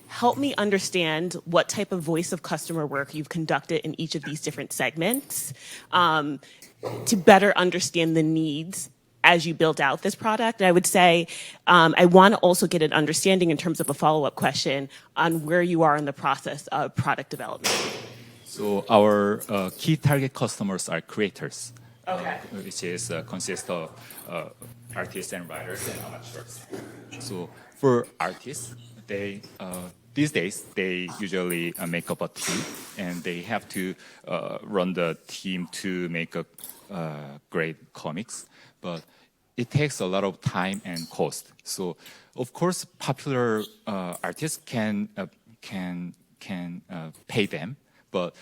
Help me understand what type of voice of customer work you've conducted in each of these different segments to better understand the needs as you build out this product. And I would say I want to also get an understanding in terms of a follow-up question on where you are in the process of product development. So our key target customers are creators, which consists of artists and writers and amateurs. So for artists, these days they usually make up a team, and they have to run the team to make a great comics. But it takes a lot of time and cost. So, of course, popular artists can pay them, but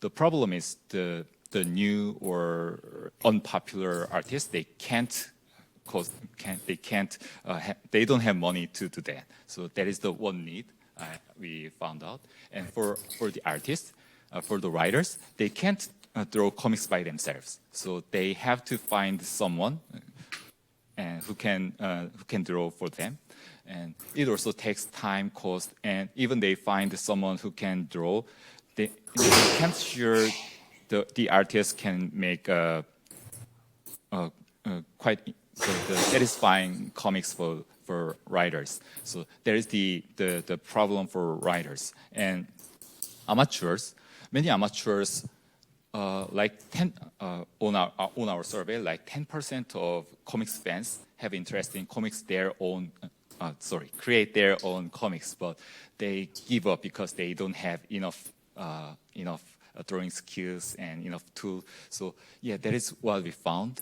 the problem is the new or unpopular artists, they don't have money to do that. So that is the one need we found out. And for the artists, for the writers, they can't draw comics by themselves. So they have to find someone who can draw for them. And it also takes time, cost, and even they find someone who can draw, they can't sure the artist can make quite the satisfying comics for writers. So there is the problem for writers and amateurs. Many amateurs, on our survey, like 10% of comics fans have interest in create their own comics, but they give up because they don't have enough drawing skills and enough tool. So yeah, that is what we found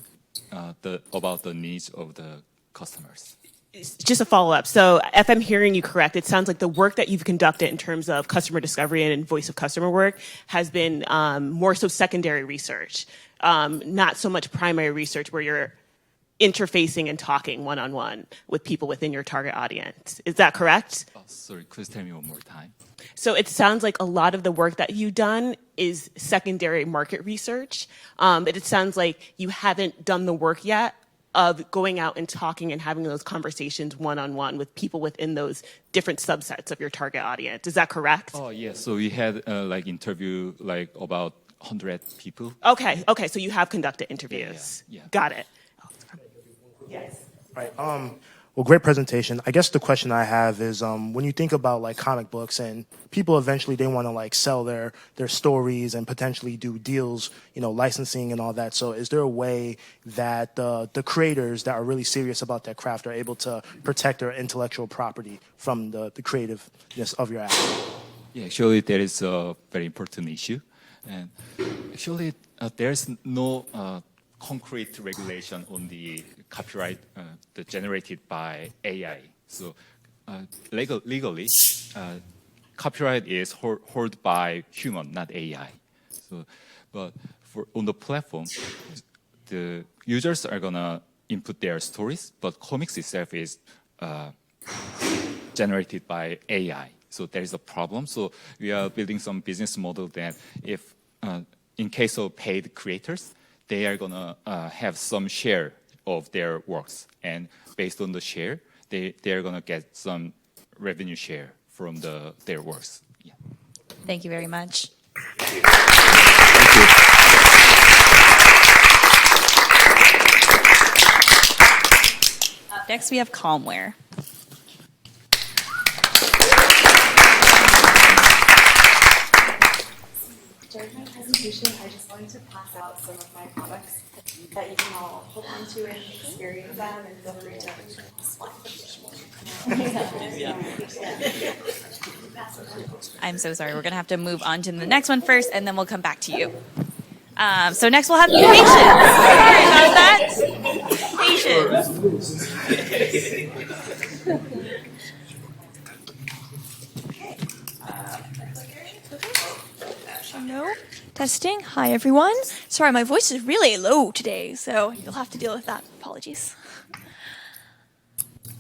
about the needs of the customers. Just a follow-up. So if I'm hearing you correct, it sounds like the work that you've conducted in terms of customer discovery and voice of customer work has been more so secondary research, not so much primary research where you're interfacing and talking one-on-one with people within your target audience. Is that correct? Oh, sorry, could you tell me one more time? So it sounds like a lot of the work that you've done is secondary market research, but it sounds like you haven't done the work yet of going out and talking and having those conversations one-on-one with people within those different subsets of your target audience. Is that correct? Oh, yes. So we had interview about 100 people. Okay. So you have conducted interviews. Yeah. Got it. Yes. Right. Well, great presentation. I guess the question I have is when you think about like comic books and people eventually they want to like sell their stories and potentially do deals, licensing and all that. So is there a way that the creators that are really serious about their craft are able to protect their intellectual property from the creativeness of your act? Yeah, actually, that is a very important issue. And actually, there's no concrete regulation on the copyright generated by AI. So legally, copyright is held by human, not AI. So, but on the platform, the users are gonna input their stories, but comics itself is generated by AI. So there is a problem. So we are building some business model that if, in case of paid creators, they are gonna have some share of their works, and based on the share, they are gonna get some revenue share from their works. Yeah. Thank you very much. Up next, we have Calmware. During my presentation, I just wanted to pass out some of my products that you can all hold on to and experience them, and feel free to I'm so sorry. We're going to have to move on to the next one first, and then we'll come back to you. So next we'll have patience. Sorry about that. Patience. No. Testing. Hi, everyone. Sorry, my voice is really low today, so you'll have to deal with that. Apologies.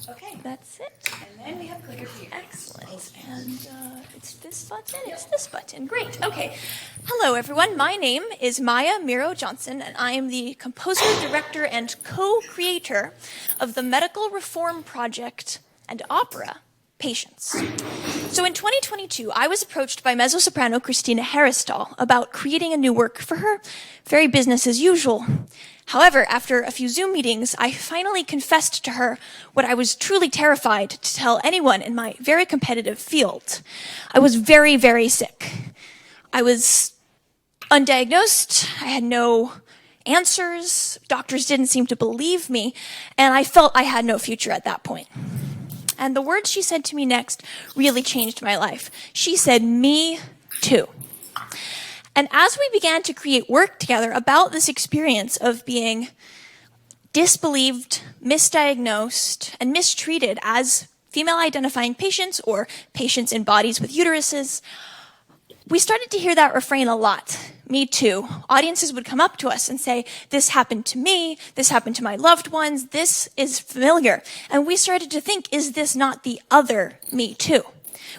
Okay, that's it. And then we have clicker for you. Excellent. And it's this button. It's this button. Great. Okay. Hello, everyone. My name is Maya Miro Johnson, and I am the composer, director, and co-creator of the Medical Reform Project and opera Patience. So in 2022, I was approached by mezzo-soprano Christina Harristal about creating a new work for her, very business as usual. However, after a few Zoom meetings, I finally confessed to her what I was truly terrified to tell anyone in my very competitive field. I was very, very sick. I was undiagnosed. I had no answers. Doctors didn't seem to believe me, and I felt I had no future at that point. And the words she said to me next really changed my life. She said, "Me too." And as we began to create work together about this experience of being disbelieved, misdiagnosed, and mistreated as female-identifying patients or patients in bodies with uteruses, we started to hear that refrain a lot. Me too. Audiences would come up to us and say, "This happened to me, this happened to my loved ones, this is familiar." And we started to think, is this not the other me too?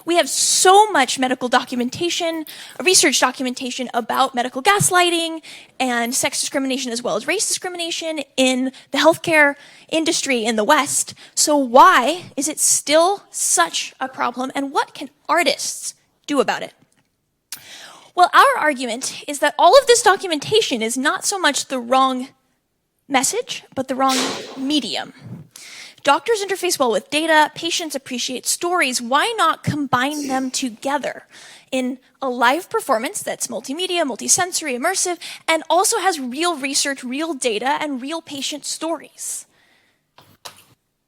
We have so much medical documentation, research documentation about medical gaslighting and sex discrimination as well as race discrimination in the healthcare industry in the West. So why is it still such a problem, and what can artists do about it? Well, our argument is that all of this documentation is not so much the wrong message, but the wrong medium. Doctors interface well with data, patients appreciate stories. Why not combine them together in a live performance that's multimedia, multisensory, immersive, and also has real research, real data, and real patient stories?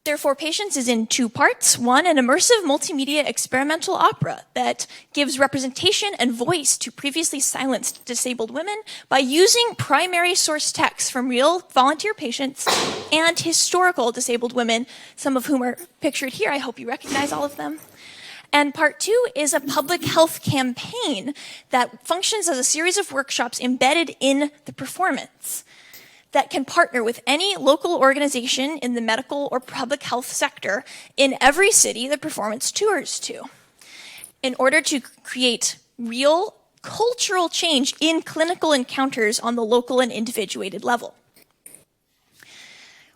Therefore, Patience is in two parts. One, an immersive multimedia experimental opera that gives representation and voice to previously silenced disabled women by using primary source texts from real volunteer patients and historical disabled women, some of whom are pictured here. I hope you recognize all of them. And part two is a public health campaign that functions as a series of workshops embedded in the performance that can partner with any local organization in the medical or public health sector in every city the performance tours to, in order to create real cultural change in clinical encounters on the local and individuated level.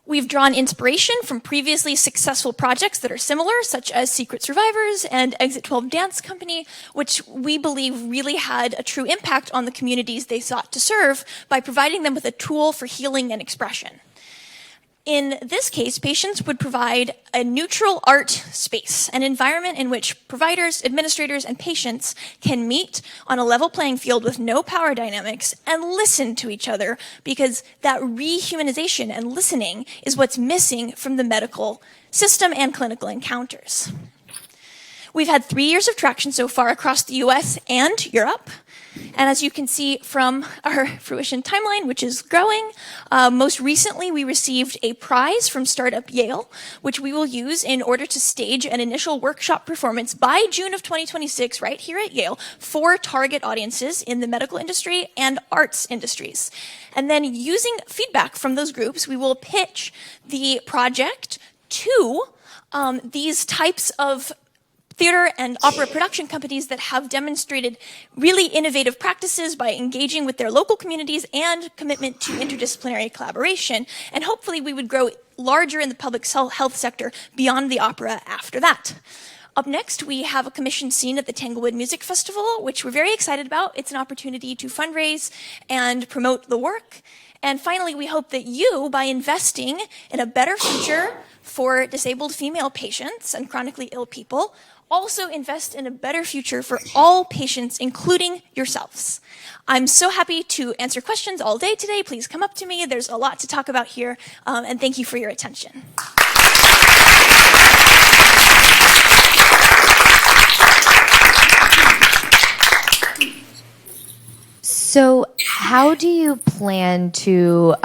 We've drawn inspiration from previously successful projects that are similar, such as Secret Survivors and Exit 12 Dance Company, which we believe really had a true impact on the communities they sought to serve by providing them with a tool for healing and expression. In this case, Patience would provide a neutral art space, an environment in which providers, administrators, and patients can meet on a level playing field with no power dynamics and listen to each other, because that rehumanization and listening is what's missing from the medical system and clinical encounters. We've had 3 years of traction so far across the US and Europe. And as you can see from our fruition timeline, which is growing, most recently we received a prize from startup Yale, which we will use in order to stage an initial workshop performance by June of 2026 right here at Yale for target audiences in the medical industry and arts industries. And then using feedback from those groups, we will pitch the project to these types of theater and opera production companies that have demonstrated really innovative practices by engaging with their local communities and commitment to interdisciplinary collaboration. And hopefully we would grow larger in the public health sector beyond the opera after that. Up next, we have a commission scene at the Tanglewood Music Festival, which we're very excited about. It's an opportunity to fundraise and promote the work. And finally, we hope that you, by investing in a better future for disabled female patients and chronically ill people, also invest in a better future for all patients, including yourselves. I'm so happy to answer questions all day today. Please come up to me. There's a lot to talk about here, and thank you for your attention. So how do you plan to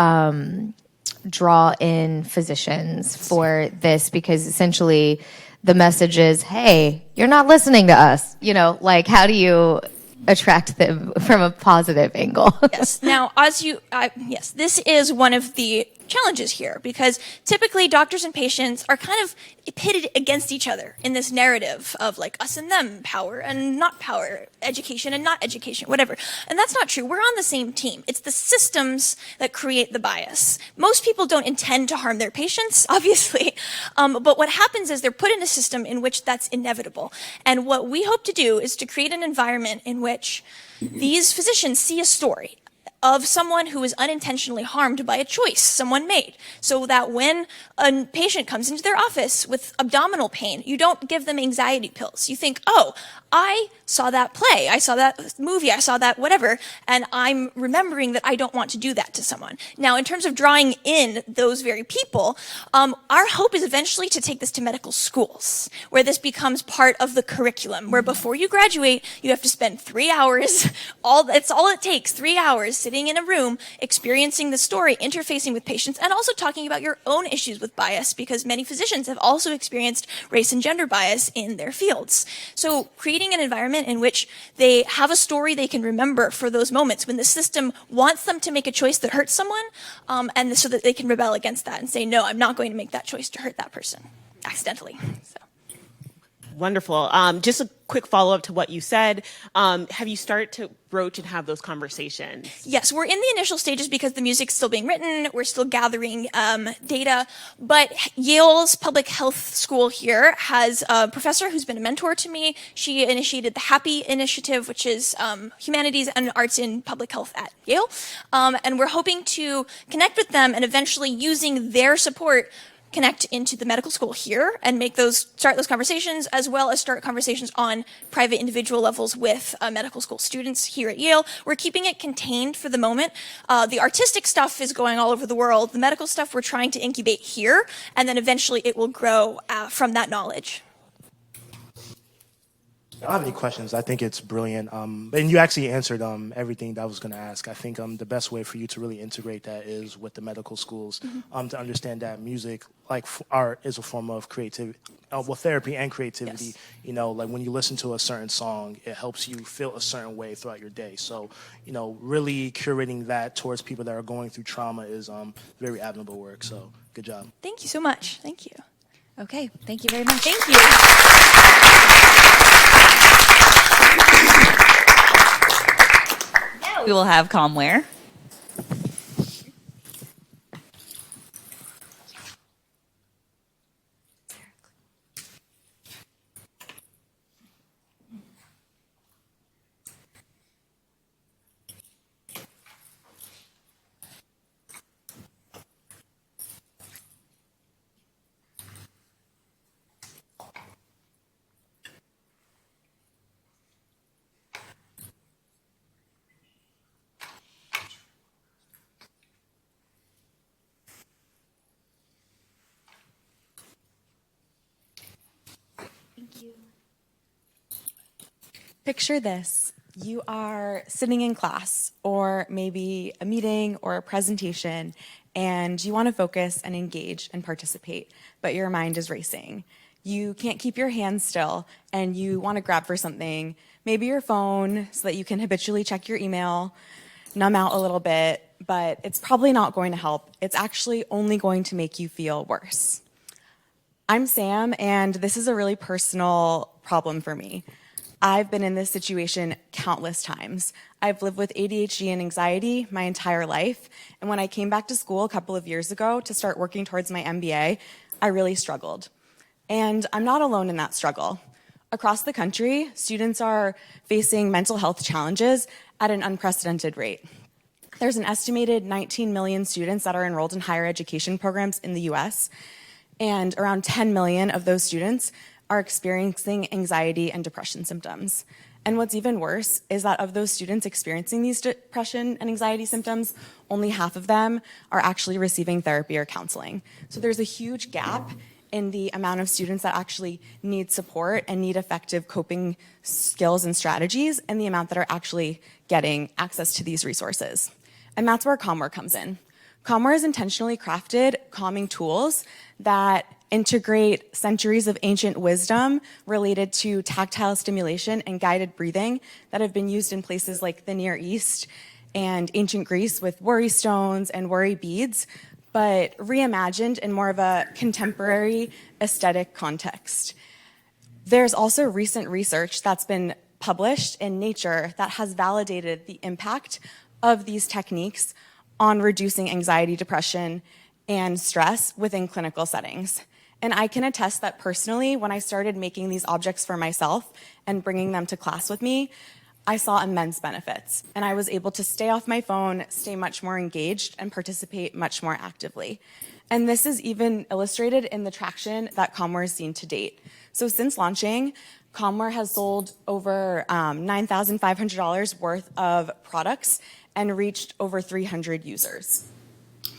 draw in physicians for this? Because essentially the message is, hey, you're not listening to us. You know, like, how do you attract them from a positive angle? Yes. Now, yes, this is one of the challenges here, because typically doctors and patients are kind of pitted against each other in this narrative of like us and them, power and not power, education and not education, whatever. And that's not true. We're on the same team. It's the systems that create the bias. Most people don't intend to harm their patients, obviously, but what happens is they're put in a system in which that's inevitable. And what we hope to do is to create an environment in which these physicians see a story of someone who was unintentionally harmed by a choice someone made, so that when a patient comes into their office with abdominal pain, you don't give them anxiety pills. You think, oh, I saw that play, I saw that movie, I saw that whatever, and I'm remembering that I don't want to do that to someone. Now, in terms of drawing in those very people, our hope is eventually to take this to medical schools, where this becomes part of the curriculum, where before you graduate, you have to spend 3 hours, that's all it takes, 3 hours sitting in a room, experiencing the story, interfacing with patients, and also talking about your own issues with bias, because many physicians have also experienced race and gender bias in their fields. So creating an environment in which they have a story they can remember for those moments when the system wants them to make a choice that hurts someone, and so that they can rebel against that and say, no, I'm not going to make that choice to hurt that person accidentally. So. Wonderful. Just a quick follow-up to what you said. Have you started to broach and have those conversations? Yes, we're in the initial stages because the music's still being written. We're still gathering data. But Yale's public health school here has a professor who's been a mentor to me. She initiated the HAPPY initiative, which is humanities and arts in public health at Yale. And we're hoping to connect with them and eventually using their support connect into the medical school here and start those conversations, as well as start conversations on private individual levels with medical school students here at Yale. We're keeping it contained for the moment. The artistic stuff is going all over the world. The medical stuff we're trying to incubate here, and then eventually it will grow from that knowledge. I don't have any questions. I think it's brilliant. And you actually answered everything that I was going to ask. I think the best way for you to really integrate that is with the medical schools, to understand that music, like art, is a form of creativity, therapy and creativity. Yes. You know, like when you listen to a certain song, it helps you feel a certain way throughout your day. So, you know, really curating that towards people that are going through trauma is very admirable work. So, good job. Thank you so much. Thank you. Okay, thank you very much. Thank you. Now we will have Comware. Picture this. You are sitting in class, or maybe a meeting or a presentation, and you want to focus and engage and participate, but your mind is racing. You can't keep your hands still, and you want to grab for something, maybe your phone, so that you can habitually check your email, numb out a little bit, but it's probably not going to help. It's actually only going to make you feel worse. I'm Sam, and this is a really personal problem for me. I've been in this situation countless times. I've lived with ADHD and anxiety my entire life, and when I came back to school a couple of years ago to start working towards my MBA, I really struggled. And I'm not alone in that struggle. Across the country, students are facing mental health challenges at an unprecedented rate. There's an estimated 19 million students that are enrolled in higher education programs in the US, and around 10 million of those students are experiencing anxiety and depression symptoms. And what's even worse is that of those students experiencing these depression and anxiety symptoms, only half of them are actually receiving therapy or counseling. So there's a huge gap in the amount of students that actually need support and need effective coping skills and strategies, and the amount that are actually getting access to these resources. And that's where Comware comes in. Comware has intentionally crafted calming tools that integrate centuries of ancient wisdom related to tactile stimulation and guided breathing that have been used in places like the Near East and ancient Greece with worry stones and worry beads, but reimagined in more of a contemporary aesthetic context. There's also recent research that's been published in Nature that has validated the impact of these techniques on reducing anxiety, depression, and stress within clinical settings. And I can attest that personally, when I started making these objects for myself and bringing them to class with me, I saw immense benefits. And I was able to stay off my phone, stay much more engaged, and participate much more actively. And this is even illustrated in the traction that Comware has seen to date. So since launching, Comware has sold over $9,500 worth of products and reached over 300 users.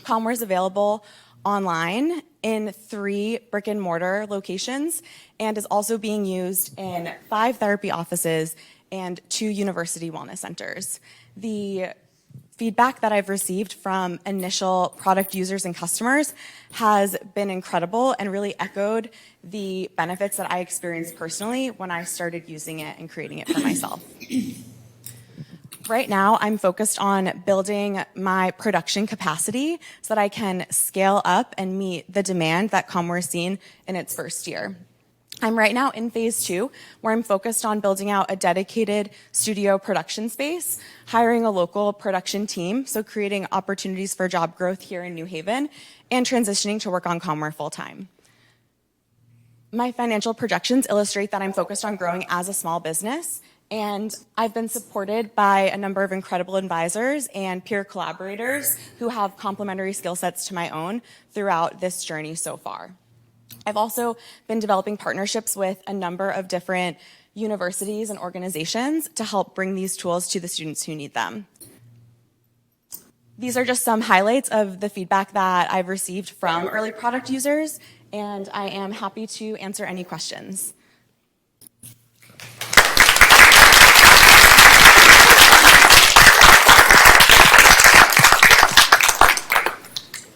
Comware is available online in 3 brick and mortar locations and is also being used in 5 therapy offices and 2 university wellness centers. The feedback that I've received from initial product users and customers has been incredible and really echoed the benefits that I experienced personally when I started using it and creating it for myself. Right now, I'm focused on building my production capacity so that I can scale up and meet the demand that Comware has seen in its first year. I'm right now in phase 2, where I'm focused on building out a dedicated studio production space, hiring a local production team, so creating opportunities for job growth here in New Haven, and transitioning to work on Comware full-time. My financial projections illustrate that I'm focused on growing as a small business And I've been supported by a number of incredible advisors and peer collaborators who have complementary skill sets to my own throughout this journey so far. I've also been developing partnerships with a number of different universities and organizations to help bring these tools to the students who need them. These are just some highlights of the feedback that I've received from early product users, and I am happy to answer any questions.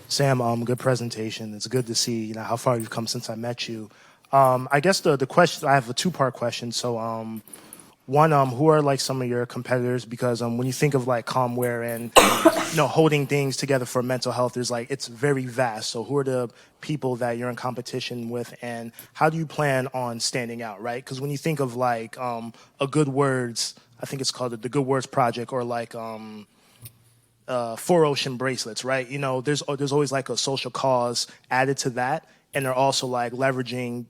Sam, good presentation. It's good to see how far you've come since I met you. I guess the question, I have a two-part question. So one, who are like some of your competitors? Because when you think of like Comware and holding things together for mental health, it's very vast. So who are the people that you're in competition with, and how do you plan on standing out, right? Because when you think of like a Good Words, I think it's called the Good Words Project, or like 4Ocean bracelets, right? There's always like a social cause added to that, and they're also like leveraging,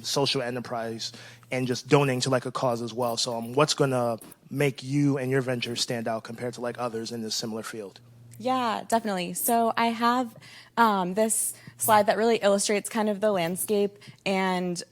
social enterprise and just donating to like a cause as well. So what's gonna make you and your venture stand out compared to like others in this similar field? Yeah, definitely. So I have this slide that really illustrates kind of the landscape and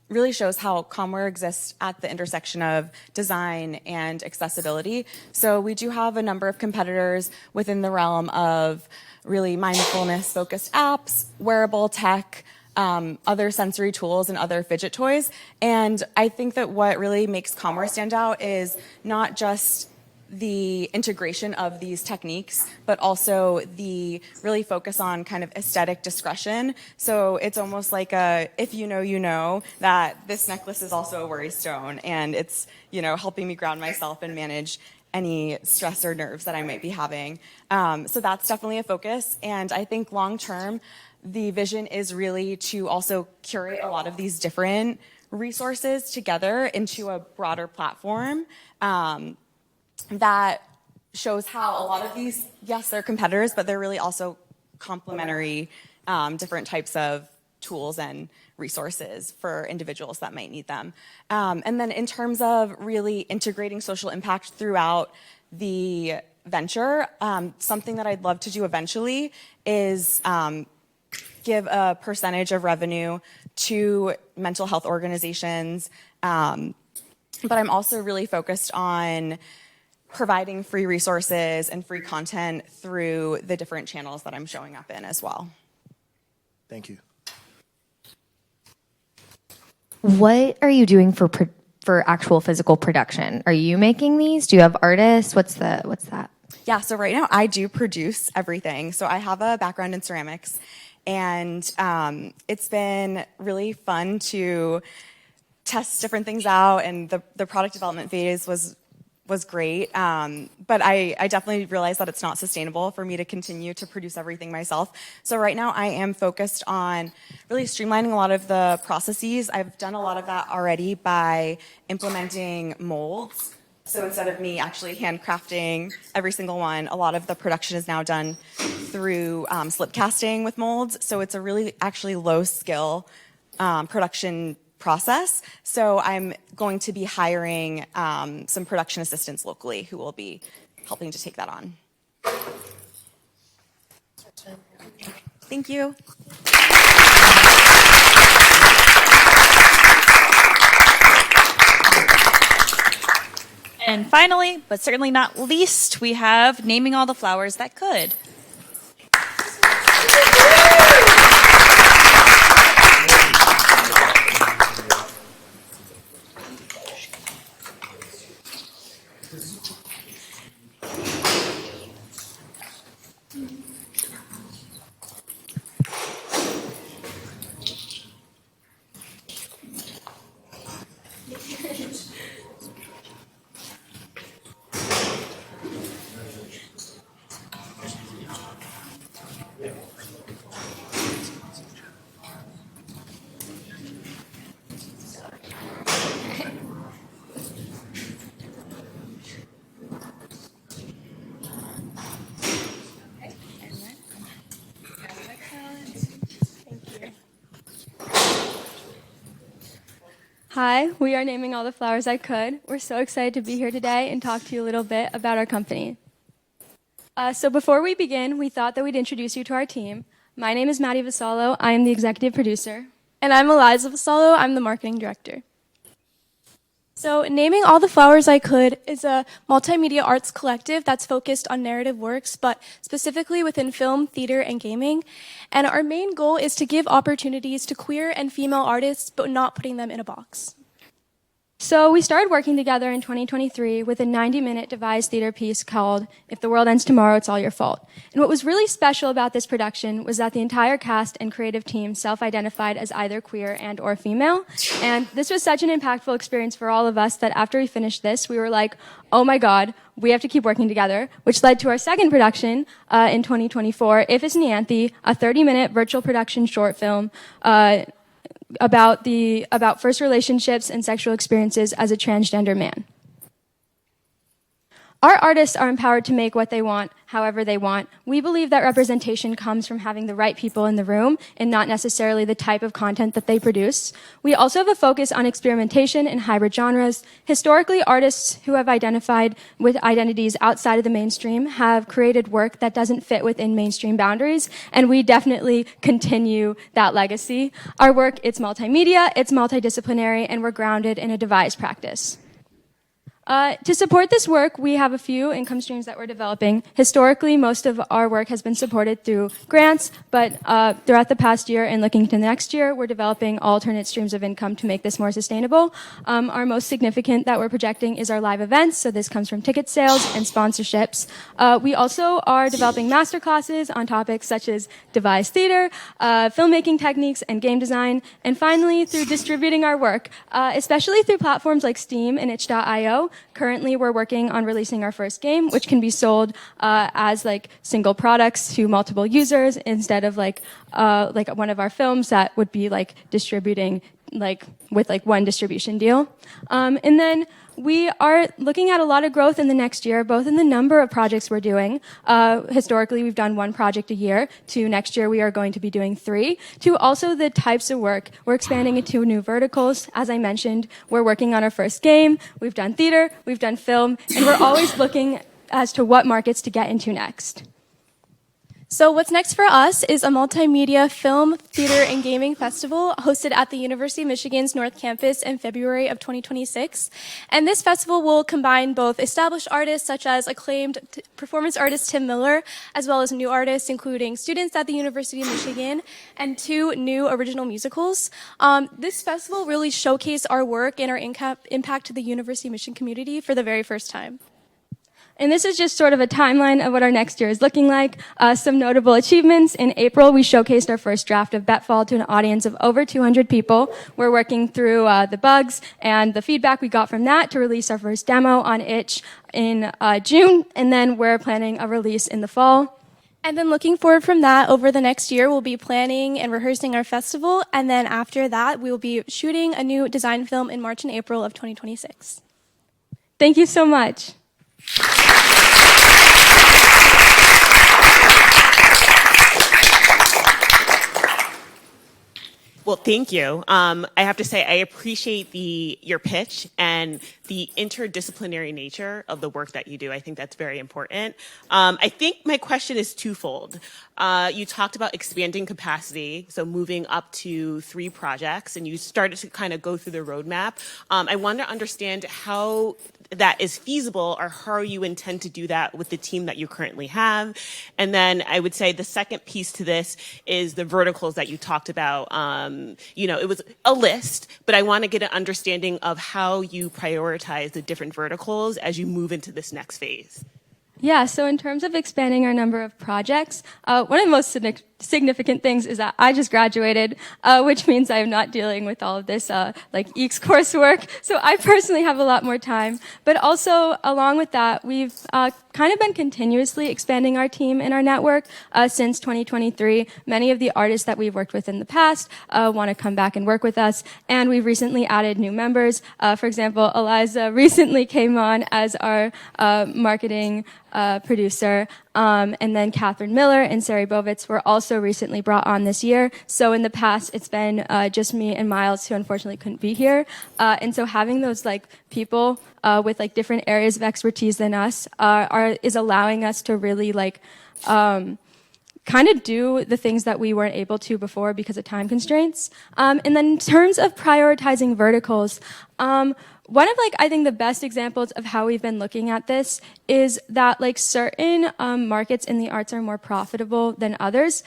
really shows how Comware exists at the intersection of design and accessibility. So we do have a number of competitors within the realm of really mindfulness-focused apps, wearable tech, other sensory tools, and other fidget toys. And I think that what really makes Comware stand out is not just the integration of these techniques, but also the really focus on kind of aesthetic discretion. So it's almost like if you know that this necklace is also a worry stone, and it's, helping me ground myself and manage any stress or nerves that I might be having. So that's definitely a focus. And I think long term, the vision is really to also curate a lot of these different resources together into a broader platform that shows how a lot of these, yes, they're competitors, but they're really also complementary different types of tools and resources for individuals that might need them. And then in terms of really integrating social impact throughout the venture, something that I'd love to do eventually is give a percentage of revenue to mental health organizations. But I'm also really focused on providing free resources and free content through the different channels that I'm showing up in as well. Thank you. What are you doing for actual physical production? Are you making these? Do you have artists? What's that? Yeah, so right now I do produce everything. So I have a background in ceramics, and it's been really fun to test different things out, and the product development phase was great. But I definitely realized that it's not sustainable for me to continue to produce everything myself. So right now I am focused on really streamlining a lot of the processes. I've done a lot of that already by implementing molds. So instead of me actually handcrafting every single one, a lot of the production is now done through slip casting with molds. So it's a really actually low skill production process. So I'm going to be hiring some production assistants locally who will be helping to take that on. Thank you. And finally, but certainly not least, we have naming all the flowers that could. Hi, we are naming all the flowers I could. We're so excited to be here today and talk to you a little bit about our company. So before we begin, we thought that we'd introduce you to our team. My name is Maddie Vassallo. I am the executive producer. And I'm Eliza Vassallo. I'm the marketing director. So, Naming All the Flowers I Could is a multimedia arts collective that's focused on narrative works, but specifically within film, theater, and gaming. And our main goal is to give opportunities to queer and female artists, but not putting them in a box. So we started working together in 2023 with a 90-minute devised theater piece called If the World Ends Tomorrow, It's All Your Fault. And what was really special about this production was that the entire cast and creative team self-identified as either queer and or female. And this was such an impactful experience for all of us that after we finished this, we were like, oh my God, we have to keep working together, which led to our second production in 2024, If It's Neanthe, a 30-minute virtual production short film about first relationships and sexual experiences as a transgender man. Our artists are empowered to make what they want, however they want. We believe that representation comes from having the right people in the room and not necessarily the type of content that they produce. We also have a focus on experimentation and hybrid genres. Historically, artists who have identified with identities outside of the mainstream have created work that doesn't fit within mainstream boundaries, and we definitely continue that legacy. Our work, it's multimedia, it's multidisciplinary, and we're grounded in a devised practice. To support this work, we have a few income streams that we're developing. Historically, most of our work has been supported through grants, but throughout the past year and looking to next year, we're developing alternate streams of income to make this more sustainable. Our most significant that we're projecting is our live events, so this comes from ticket sales and sponsorships. We also are developing masterclasses on topics such as devised theater, filmmaking techniques, and game design. And finally, through distributing our work, especially through platforms like Steam and itch.io. Currently, we're working on releasing our first game, which can be sold as like single products to multiple users instead of like one of our films that would be like distributing like with like one distribution deal. And then we are looking at a lot of growth in the next year, both in the number of projects we're doing. Historically, we've done one project a year. To next year, we are going to be doing 3. To also the types of work. We're expanding into new verticals. As I mentioned, we're working on our first game. We've done theater, we've done film, and we're always looking as to what markets to get into next. So what's next for us is a multimedia film, theater, and gaming festival hosted at the University of Michigan's North Campus in February of 2026. And this festival will combine both established artists such as acclaimed performance artist Tim Miller, as well as new artists including students at the University of Michigan and 2 new original musicals. This festival really showcased our work and our impact to the University of Michigan community for the very first time. And this is just sort of a timeline of what our next year is looking like. Some notable achievements. In April, we showcased our first draft of Betfall to an audience of over 200 people. We're working through the bugs and the feedback we got from that to release our first demo on itch in June, and then we're planning a release in the fall. And then looking forward from that, over the next year, we'll be planning and rehearsing our festival, and then after that, we'll be shooting a new design film in March and April of 2026. Thank you so much. Well, thank you. I have to say, I appreciate your pitch and the interdisciplinary nature of the work that you do. I think that's very important. I think my question is twofold. You talked about expanding capacity, so moving up to 3 projects, and you started to kind of go through the roadmap. I want to understand how that is feasible, or how you intend to do that with the team that you currently have. And then I would say the second piece to this is the verticals that you talked about. It was a list, but I want to get an understanding of how you prioritize the different verticals as you move into this next phase. Yeah, so in terms of expanding our number of projects, one of the most significant things is that I just graduated, which means I'm not dealing with all of this EECS coursework. So I personally have a lot more time. But also, along with that, we've kind of been continuously expanding our team and our network since 2023. Many of the artists that we've worked with in the past want to come back and work with us, and we've recently added new members. For example, Eliza recently came on as our marketing producer, and then Catherine Miller and Sari Bovitz were also also recently brought on this year. So in the past, it's been just me and Miles, who unfortunately couldn't be here. And so having those like people with like different areas of expertise than us is allowing us to really like kind of do the things that we weren't able to before because of time constraints. And then in terms of prioritizing verticals, one of like I think the best examples of how we've been looking at this is that like certain markets in the arts are more profitable than others.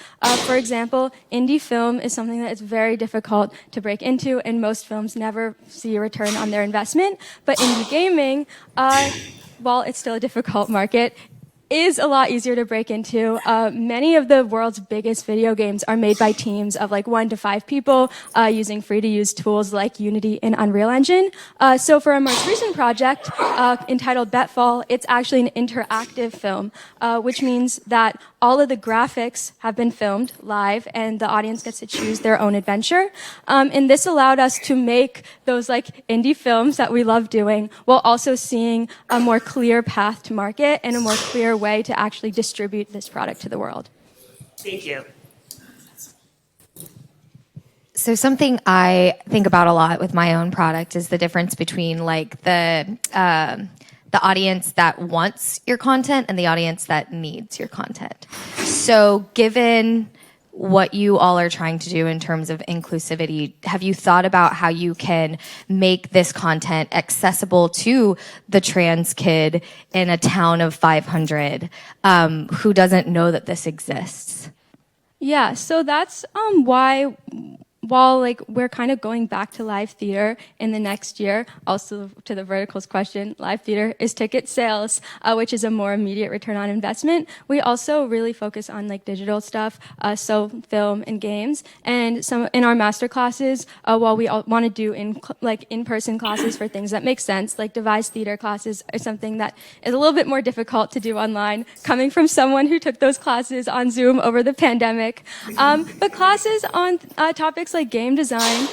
For example, indie film is something that is very difficult to break into, and most films never see a return on their investment. But indie gaming, while it's still a difficult market, is a lot easier to break into. Many of the world's biggest video games are made by teams of like 1 to 5 people using free-to-use tools like Unity and Unreal Engine. So for our most recent project entitled Betfall, it's actually an interactive film, which means that all of the graphics have been filmed live and the audience gets to choose their own adventure. And this allowed us to make those like indie films that we love doing while also seeing a more clear path to market and a more clear way to actually distribute this product to the world. Thank you. So something I think about a lot with my own product is the difference between like the audience that wants your content and the audience that needs your content. So given what you all are trying to do in terms of inclusivity, have you thought about how you can make this content accessible to the trans kid in a town of 500 who doesn't know that this exists? Yeah, so that's why, while like we're kind of going back to live theater in the next year, also to the verticals question, live theater is ticket sales, which is a more immediate return on investment. We also really focus on like digital stuff, so film and games. And some in our master classes, while we want to do in-person classes for things that make sense, like devised theater classes are something that is a little bit more difficult to do online, coming from someone who took those classes on Zoom over the pandemic. But classes on topics like game design,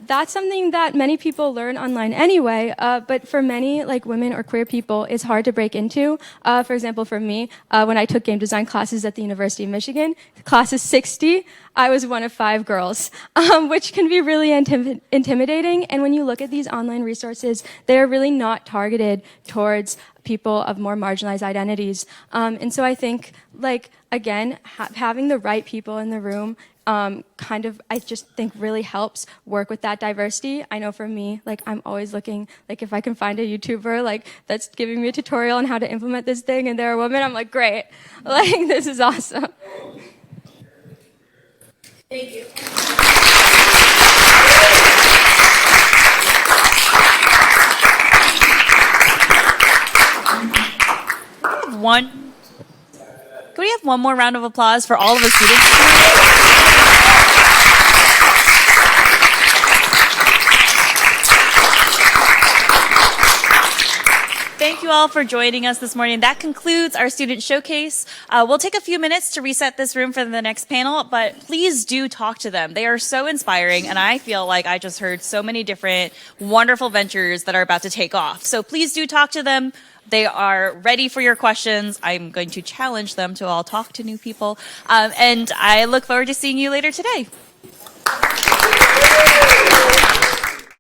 that's something that many people learn online anyway, but for many like women or queer people, it's hard to break into. For example, for me, when I took game design classes at the University of Michigan, class is 60, I was one of 5 girls, which can be really intimidating. And when you look at these online resources, they're really not targeted towards people of more marginalized identities. And so I think, like, again, having the right people in the room I just think really helps work with that diversity. I know for me, like, I'm always looking, like, if I can find a YouTuber, like, that's giving me a tutorial on how to implement this thing and they're a woman, I'm like, great. Like, this is awesome. Thank you. Can we have one more round of applause for all of the students? Thank you all for joining us this morning. That concludes our student showcase. We'll take a few minutes to reset this room for the next panel, but please do talk to them. They are so inspiring, and I feel like I just heard so many different wonderful ventures that are about to take off. So please do talk to them. They are ready for your questions. I'm going to challenge them to all talk to new people. And I look forward to seeing you later today.